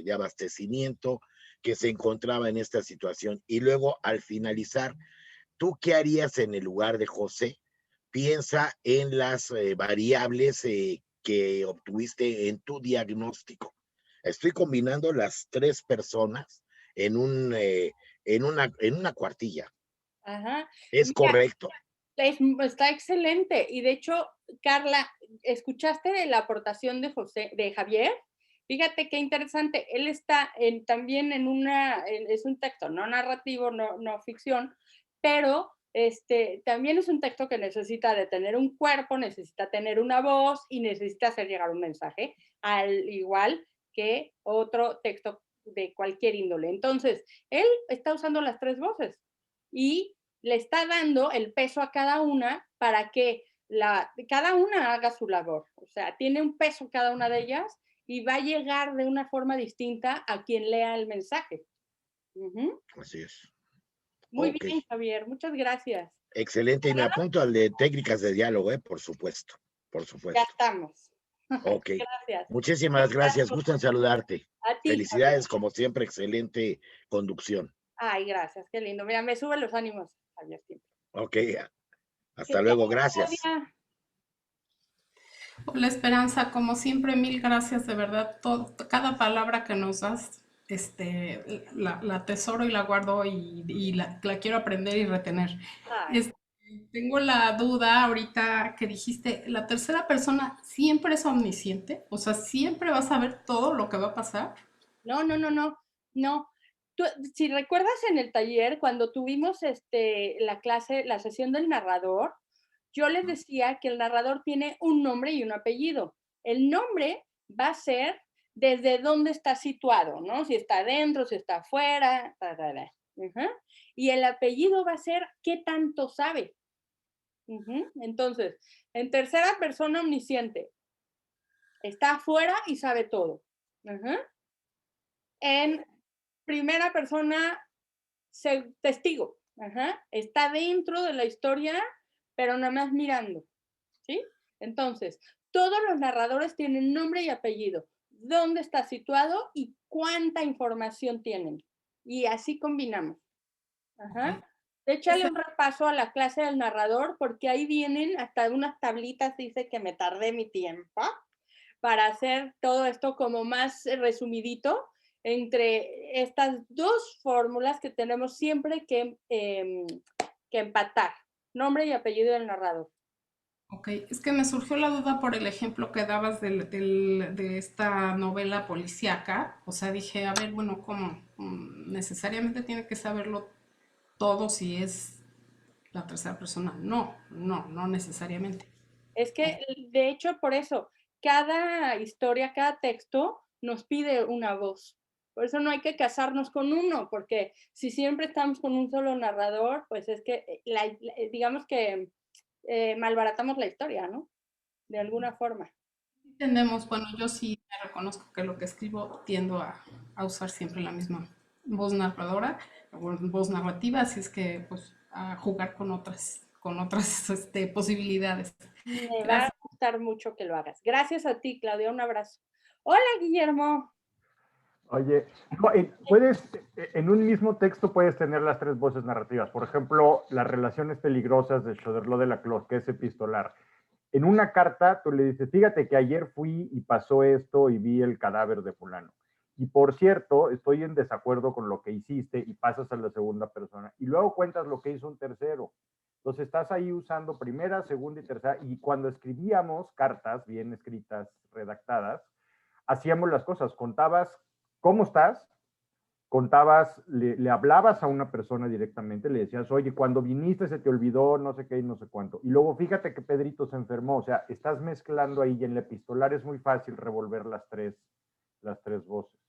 de abastecimiento que se encontraba en esta situación y luego al finalizar, ¿tú qué harías en el lugar de José? Piensa en las variables que obtuviste en tu diagnóstico. Estoy combinando las tres personas en una cuartilla. Ajá. ¿Es Mira, correcto? está excelente. Y de hecho, Carla, ¿escuchaste de la aportación de Javier? Fíjate qué interesante. Él está también es un texto no narrativo, no ficción, pero también es un texto que necesita de tener un cuerpo, necesita tener una voz y necesita hacer llegar un mensaje, al igual que otro texto de cualquier índole. Entonces, él está usando las tres voces y le está dando el peso a cada una para que cada una haga su labor. O sea, tiene un peso cada una de ellas y va a llegar de una forma distinta a quien lea el mensaje. Así es. Muy Ok. bien, Javier. Muchas gracias. Excelente. Y me apunto al de técnicas de diálogo, por supuesto. Por Ya supuesto. estamos. Ok. Gracias. Muchísimas gracias. Gusto en saludarte. A ti, Felicidades, Javier. como siempre, excelente conducción. Ay, gracias. Qué lindo. Mira, me sube los ánimos, Javier. Ok. Hasta luego. Gracias. Claudia. Hola Esperanza, como siempre, mil gracias de verdad. Cada palabra que nos das, la atesoro y la guardo y la quiero aprender y retener. Ay. Tengo la duda ahorita que dijiste, ¿la tercera persona siempre es omnisciente? O sea, ¿siempre va a saber todo lo que va a pasar? No. Si recuerdas en el taller, cuando tuvimos la clase, la sesión del narrador, yo les decía que el narrador tiene un nombre y un apellido. El nombre va a ser desde dónde está situado, ¿no? Si está adentro, si está afuera, Y el apellido va a ser qué tanto sabe. Entonces, en tercera persona omnisciente, está afuera y sabe todo. En primera persona, testigo, está dentro de la historia, pero nada más mirando, ¿sí? Entonces, todos los narradores tienen nombre y apellido, dónde está situado y cuánta información tienen. Y así combinamos. Échale un repaso a la clase del narrador, porque ahí vienen hasta unas tablitas, dice que me tardé mi tiempo, para hacer todo esto como más resumidito entre estas dos fórmulas que tenemos siempre que empatar, nombre y apellido del narrador. Ok, es que me surgió la duda por el ejemplo que dabas de esta novela policíaca. O sea, dije, a ver, bueno, ¿cómo? ¿Necesariamente tiene que saberlo todo si es la tercera persona? No necesariamente. Es que, de hecho, por eso, cada historia, cada texto nos pide una voz. Por eso no hay que casarnos con uno, porque si siempre estamos con un solo narrador, pues es que, digamos que malbaratamos la historia, ¿no? De alguna forma. Entendemos, bueno, yo sí me reconozco que lo que escribo tiendo a usar siempre la misma voz narradora, voz narrativa, así es que pues a jugar con otras posibilidades. Me va a gustar mucho que lo hagas. Gracias a ti, Claudia, un abrazo. Hola, Guillermo. Oye, no, en un mismo texto puedes tener las tres voces narrativas. Por ejemplo, las relaciones peligrosas de Choderlos de la Clos, que es epistolar. En una carta tú le dices, fíjate que ayer fui y pasó esto y vi el cadáver de fulano. Y por cierto, estoy en desacuerdo con lo que hiciste, y pasas a la segunda persona. Y luego cuentas lo que hizo un tercero. Entonces estás ahí usando primera, segunda y tercera. Y cuando escribíamos cartas bien escritas, redactadas, hacíamos las cosas. Contabas cómo estás, contabas, le hablabas a una persona directamente, le decías, oye, cuando viniste se te olvidó no sé qué y no sé cuánto. Y luego fíjate que Pedrito se enfermó. O sea, estás mezclando ahí, y en el epistolar es muy fácil revolver las tres voces.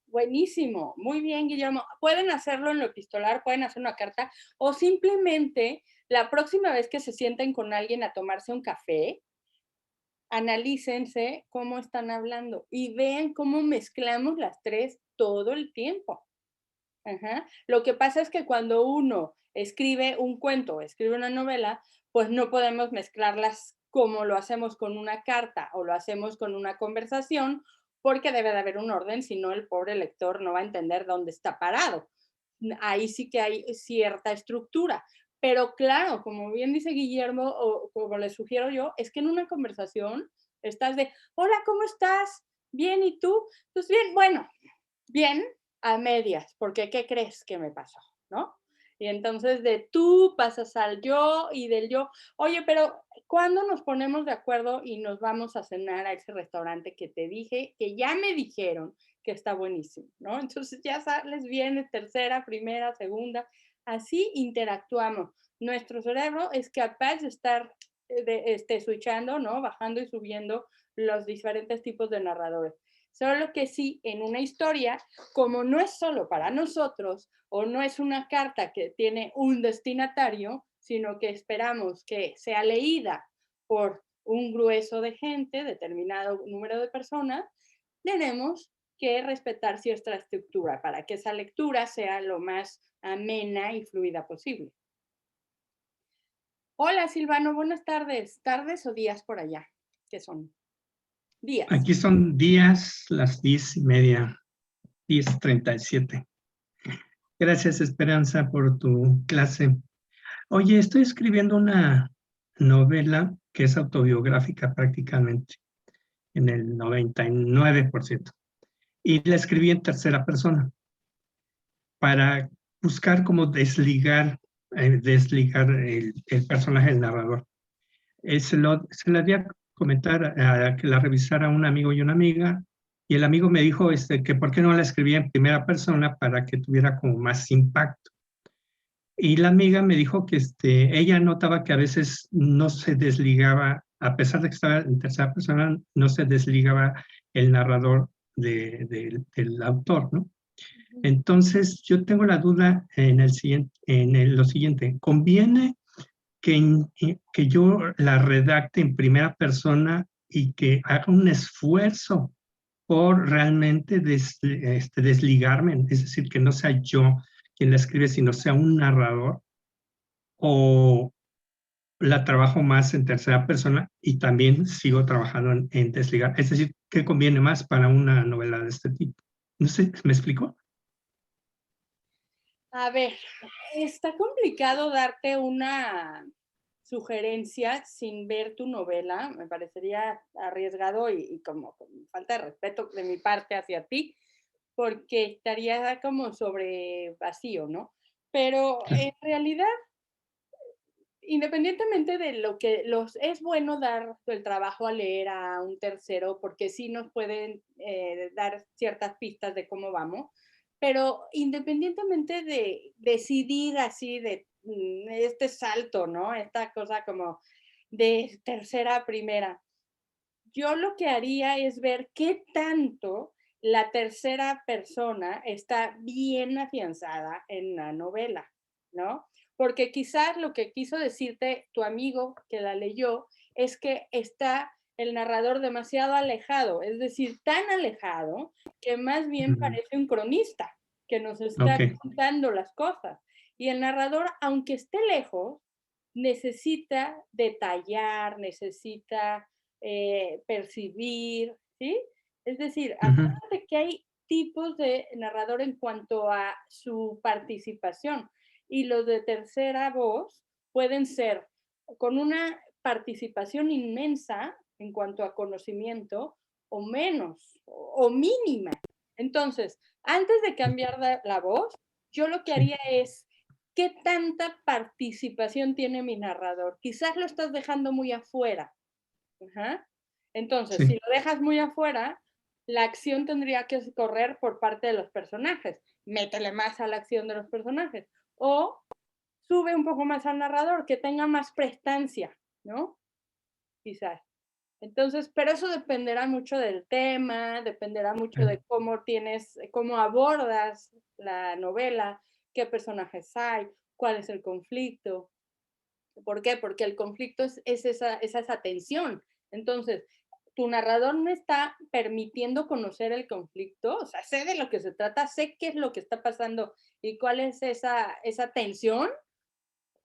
Buenísimo, muy bien, Guillermo. Pueden hacerlo en lo epistolar, pueden hacer una carta, o simplemente la próxima vez que se sienten con alguien a tomarse un café, analícense cómo están hablando y vean cómo mezclamos las tres todo el tiempo. Lo que pasa es que cuando uno escribe un cuento, escribe una novela, pues no podemos mezclarlas como lo hacemos con una carta o lo hacemos con una conversación, porque debe de haber un orden, si no el pobre lector no va a entender dónde está parado. Ahí sí que hay cierta estructura. Pero claro, como bien dice Guillermo, o como le sugiero yo, es que en una conversación estás de, hola, ¿cómo estás? Bien, ¿y tú? Pues bien, bueno, bien a medias, porque ¿qué crees que me pasó? ¿No? Y entonces de tú pasas al yo y del yo, oye, pero ¿cuándo nos ponemos de acuerdo y nos vamos a cenar a ese restaurante que te dije, que ya me dijeron que está buenísimo, ¿no? Entonces ya sales bien, tercera, primera, segunda, así interactuamos. Nuestro cerebro es capaz de estar switchando, ¿no? Bajando y subiendo los diferentes tipos de narradores. Solo que sí, en una historia, como no es solo para nosotros o no es una carta que tiene un destinatario, sino que esperamos que sea leída por un grueso de gente, determinado número de personas, tenemos que respetar cierta estructura para que esa lectura sea lo más amena y fluida posible. Hola, Silvano, buenas tardes. ¿Tardes o días por allá? ¿Qué son? Días. Aquí son días, las 10:30, 10:37. Gracias, Esperanza, por tu clase. Oye, estoy escribiendo una novela que es autobiográfica prácticamente, en el 99%. Y la escribí en tercera persona para buscar cómo desligar el personaje del narrador. Se la di a comentar, a que la revisara un amigo y una amiga, y el amigo me dijo que por qué no la escribía en primera persona para que tuviera como más impacto. Y la amiga me dijo que ella notaba que a veces no se desligaba, a pesar de que estaba en tercera persona, no se desligaba el narrador del autor, ¿no? Entonces, yo tengo la duda en lo siguiente. ¿Conviene que yo la redacte en primera persona y que haga un esfuerzo por realmente desligarme, es decir, que no sea yo quien la escribe, sino sea un narrador, o la trabajo más en tercera persona y también sigo trabajando en desligar. Es decir, ¿qué conviene más para una novela de este tipo? No sé, ¿me explico? A ver, está complicado darte una sugerencia sin ver tu novela. Me parecería arriesgado y como falta de respeto de mi parte hacia ti, porque estaría como sobre vacío, ¿no? Pero en realidad, independientemente de lo que es bueno dar el trabajo a leer a un tercero, porque sí nos pueden dar ciertas pistas de cómo vamos, pero independientemente de decidir así de este salto, ¿no? Esta cosa como de tercera a primera, yo lo que haría es ver qué tanto la tercera persona está bien afianzada en la novela, ¿no? Porque quizás lo que quiso decirte tu amigo que la leyó es que está el narrador demasiado alejado, es decir, tan alejado que más bien parece un cronista que nos está contando las cosas. Y el narrador, aunque esté lejos, necesita detallar, necesita percibir, ¿sí? Es decir, acuérdate que hay tipos de narrador en cuanto a su participación y los de tercera voz pueden ser con una participación inmensa en cuanto a conocimiento o menos o mínima. Entonces, antes de cambiar la voz, yo lo que haría es ¿qué tanta participación tiene mi narrador? Quizás lo estás dejando muy afuera. Ajá. Entonces, si lo dejas muy afuera, la acción tendría que correr por parte de los personajes. Métele más a la acción de los personajes. O sube un poco más al narrador, que tenga más prestancia, ¿no? Quizás. Entonces, pero eso dependerá mucho del tema, dependerá mucho de cómo abordas la novela, qué personajes hay, cuál es el conflicto. ¿Por qué? Porque el conflicto es esa tensión. Entonces, tu narrador me está permitiendo conocer el conflicto, o sea, sé de lo que se trata, sé qué es lo que está pasando y cuál es esa tensión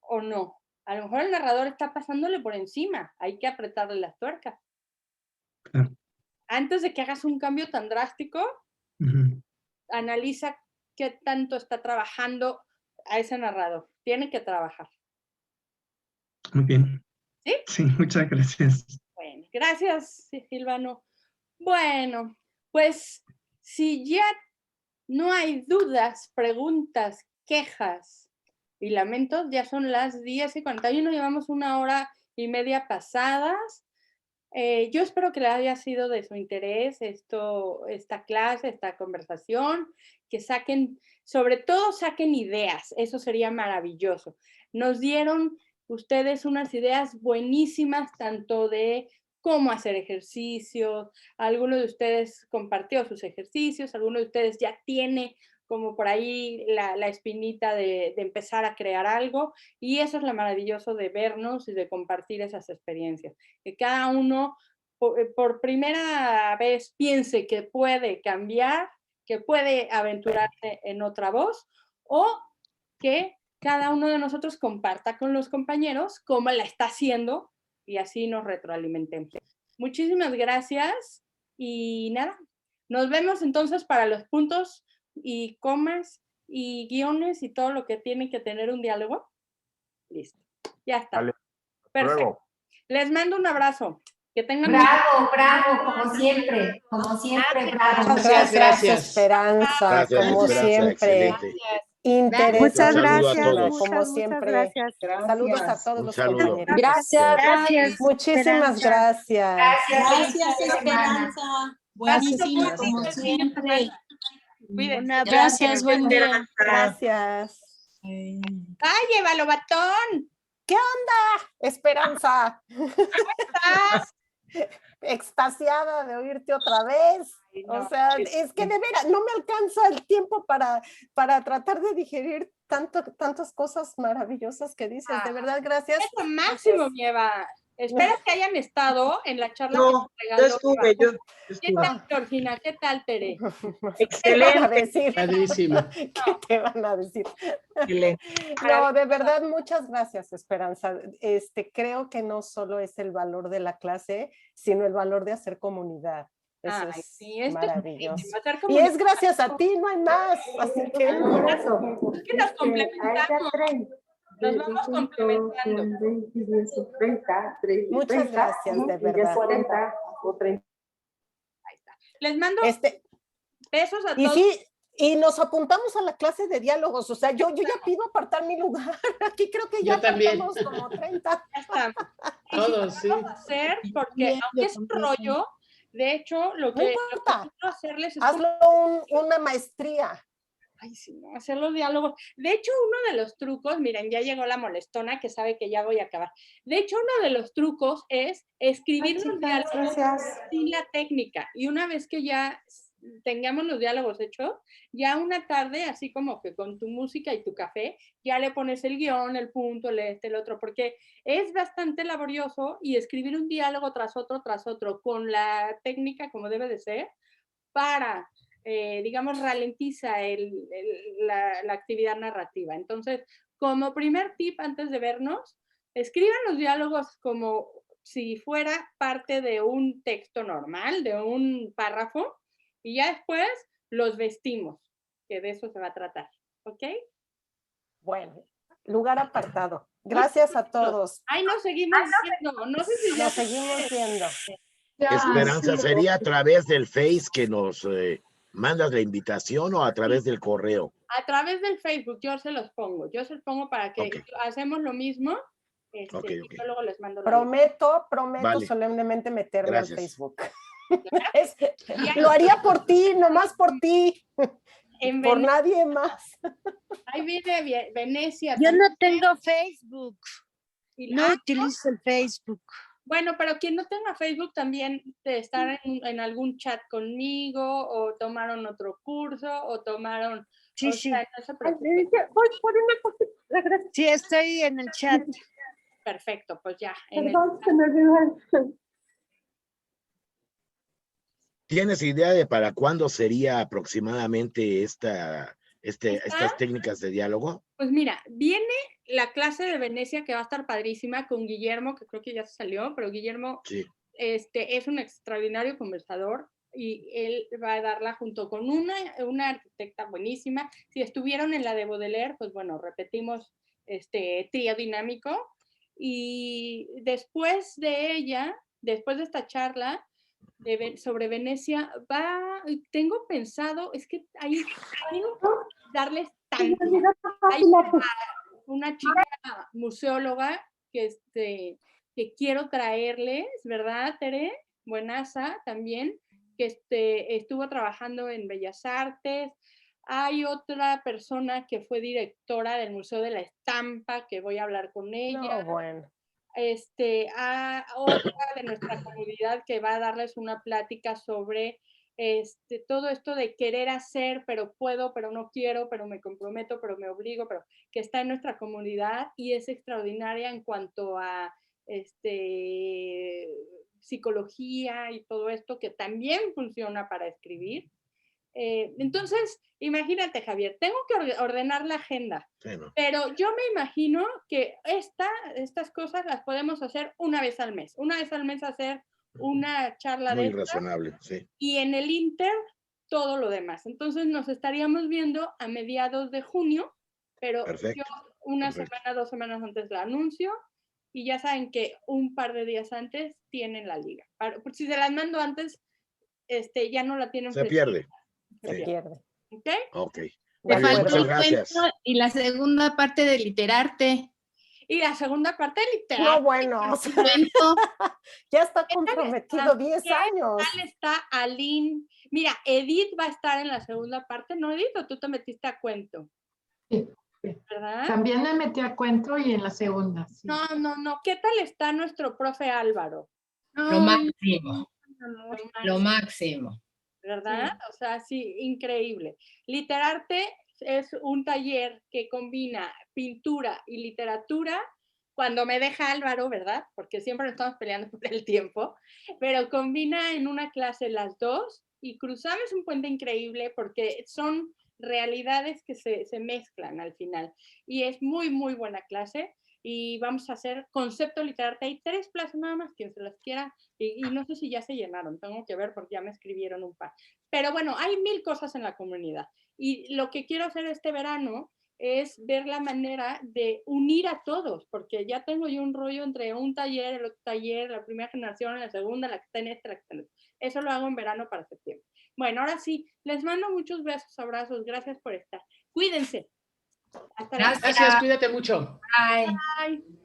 o no. A lo mejor el narrador está pasándole por encima, hay que apretarle las tuercas. Antes de que hagas un cambio tan drástico, analiza qué tanto está trabajando a ese narrador. Tiene que trabajar. Muy bien. ¿Sí? Sí, muchas gracias. Bueno, gracias, Silvano. Bueno, pues si ya no hay dudas, preguntas, quejas y lamentos, ya son las 10:41, llevamos 1h30 pasadas. Yo espero que le haya sido de su interés esta clase, esta conversación, que sobre todo saquen ideas, eso sería maravilloso. Nos dieron ustedes unas ideas buenísimas, tanto de cómo hacer ejercicios, alguno de ustedes compartió sus ejercicios, alguno de ustedes ya tiene como por ahí la espinita de empezar a crear algo, y eso es lo maravilloso de vernos y de compartir esas experiencias, que cada uno por primera vez piense que puede cambiar, que puede aventurarse en otra voz, o que cada uno de nosotros comparta con los compañeros cómo la está haciendo y así nos retroalimentemos. Muchísimas gracias y nada, nos vemos entonces para los puntos y comas y guiones y todo lo que tiene que tener un diálogo. Listo, ya está. Vale. Perfecto. Luego. Les mando un abrazo. Que tengan Bravo, como siempre, bravo. Gracias, Esperanza, Gracias, como Esperanza, siempre. excelente. Interesante, Un saludo a todos. como siempre. Saludos a todos Un los saludo. compañeros. Gracias. Muchísimas gracias. Gracias, Esperanza. Buenísimo, como siempre. Cuídense. Gracias, buen día. Gracias. ¡Ay, llévalo, batón! ¿Qué onda, Esperanza? ¿Cómo estás? extasiada de oírte otra vez. no, O sea, es que de veras no me alcanza el tiempo para tratar de digerir tantas cosas maravillosas que dices. De verdad, gracias. Es lo máximo, mi Eva. Espero que hayan estado en la charla No, que nos regaló. yo estuve, yo ¿Qué estuve. tal, Georgina? ¿Qué tal, Tere? ¿Qué van a decir? Padrísimo. ¿Qué te van a decir? Excelente. No, de verdad, muchas gracias, Esperanza. Creo que no solo es el valor de la clase, sino el valor de hacer comunidad. Eso Ay, es sí, esto maravilloso. es hacer Y comunidad. es gracias a ti, no hay más. Así que Es que nos complementamos. Nos vamos complementando. Muchas gracias, de verdad. Ahí está. Les mando besos a Y todos. sí, y nos apuntamos a la clase de diálogos. O sea, yo ya pido apartar mi lugar. Aquí creo que ya Yo también. apartamos como 30. Ya estamos. Y Todos, sí, lo vamos a hacer porque Bien, aunque yo es un también. rollo, de hecho, lo No que importa. quiero hacerles es Hazlo una maestría. ay, sí, no, hacer los diálogos. De hecho, uno de los trucos, miren, ya llegó la molestona que sabe que ya voy a acabar. De hecho, uno de los trucos es escribir los diálogos sin la técnica. Y una vez que ya tengamos los diálogos hechos, ya una tarde, así como que con tu música y tu café, ya le pones el guión, el punto, el otro, porque es bastante laborioso y escribir un diálogo tras otro, con la técnica como debe de ser, para digamos, ralentiza la actividad narrativa. Entonces, como primer tip antes de vernos, escriban los diálogos como si fuera parte de un texto normal, de un párrafo, y ya después los vestimos, que de eso se va a tratar. ¿Ok? Bueno, lugar apartado. Gracias a todos. Ay, nos seguimos viendo. No sé si ya Nos seguimos viendo. Esperanza, ¿sería a través del Face que nos mandas la invitación o a través del correo? a través del Facebook, yo se los pongo para que hacemos lo mismo. Y yo luego les mando la Prometo Vale. solemnemente meterme Gracias. al Facebook. Lo haría por ti, nomás por ti. Por nadie más. Ahí viene Venecia. Yo no también. tengo Facebook. No ¿no? utilizo el Facebook. Bueno, pero quien no tenga Facebook también de estar en algún chat conmigo, o tomaron otro curso, o tomaron... Sí, o sí. sea, no se preocupen. Sí, estoy en el chat. Perfecto, pues ya. ¿Tienes idea de para cuándo sería aproximadamente estas técnicas de diálogo? Pues mira, viene la clase de Venecia que va a estar padrísima con Guillermo, que creo que ya se salió, pero Guillermo es un extraordinario conversador y él va a darla junto con una arquitecta buenísima. Si estuvieron en la de Baudelaire, pues bueno, repetimos trío dinámico. Y después de esta charla sobre Venecia, tengo pensado, es que ahí tengo que darles tanto. Hay una chica museóloga que quiero traerles, ¿verdad, Tere? Buenaza también, que estuvo trabajando en Bellas Artes. Hay otra persona que fue directora del Museo de la Estampa, que voy a hablar con ella. No, bueno. A otra de nuestra comunidad que va a darles una plática sobre todo esto de querer hacer, pero puedo, pero no quiero, pero me comprometo, pero me obligo, pero que está en nuestra comunidad y es extraordinaria en cuanto a psicología y todo esto, que también funciona para escribir. Entonces, imagínate, Javier, tengo que ordenar la agenda, pero yo me imagino que estas cosas las podemos hacer una vez al mes hacer una charla Muy de estas, razonable, sí. y en el Inter todo lo demás. Entonces nos estaríamos viendo a mediados de junio, pero Perfecto, yo una semana, 2 semanas antes la anuncio, y ya saben que un par de días antes tienen la liga. Si se las mando antes, ya no la tienen. Se pierde. Se pierde. ¿Ok? Ok. Te faltó Muchas un gracias. cuento y la segunda parte de Literarte. Y la segunda parte de Literarte. No, bueno, o sea, ya está comprometido 10 años. ¿Qué tal está Aline? Mira, Edith va a estar en la segunda parte, ¿no, Edith? ¿O tú te metiste a cuento? Sí. ¿Verdad? También me metí a cuento y en la segunda. Sí. No. ¿Qué tal está nuestro profe Álvaro? Lo máximo. Lo máximo. ¿Verdad? O sea, sí, increíble. Literarte es un taller que combina pintura y literatura, cuando me deja Álvaro, ¿verdad? Porque siempre nos estamos peleando por el tiempo, pero combina en una clase las dos, y Cruzame es un puente increíble porque son realidades que se mezclan al final, y es muy, muy buena clase. Y vamos a hacer concepto literarte. Hay 3 plazas nada más, quien se las quiera, y no sé si ya se llenaron, tengo que ver porque ya me escribieron un par. Pero bueno, hay 1000 cosas en la comunidad, y lo que quiero hacer este verano es ver la manera de unir a todos, porque ya tengo yo un rollo entre un taller, el otro taller, la primera generación, la segunda, la que está en esta, la que está en esta. Eso lo hago en verano para septiembre. Bueno, ahora sí, les mando muchos besos, abrazos, gracias por estar. Cuídense. Hasta Gracias. Gracias, cuídate mucho. Bye. Bye.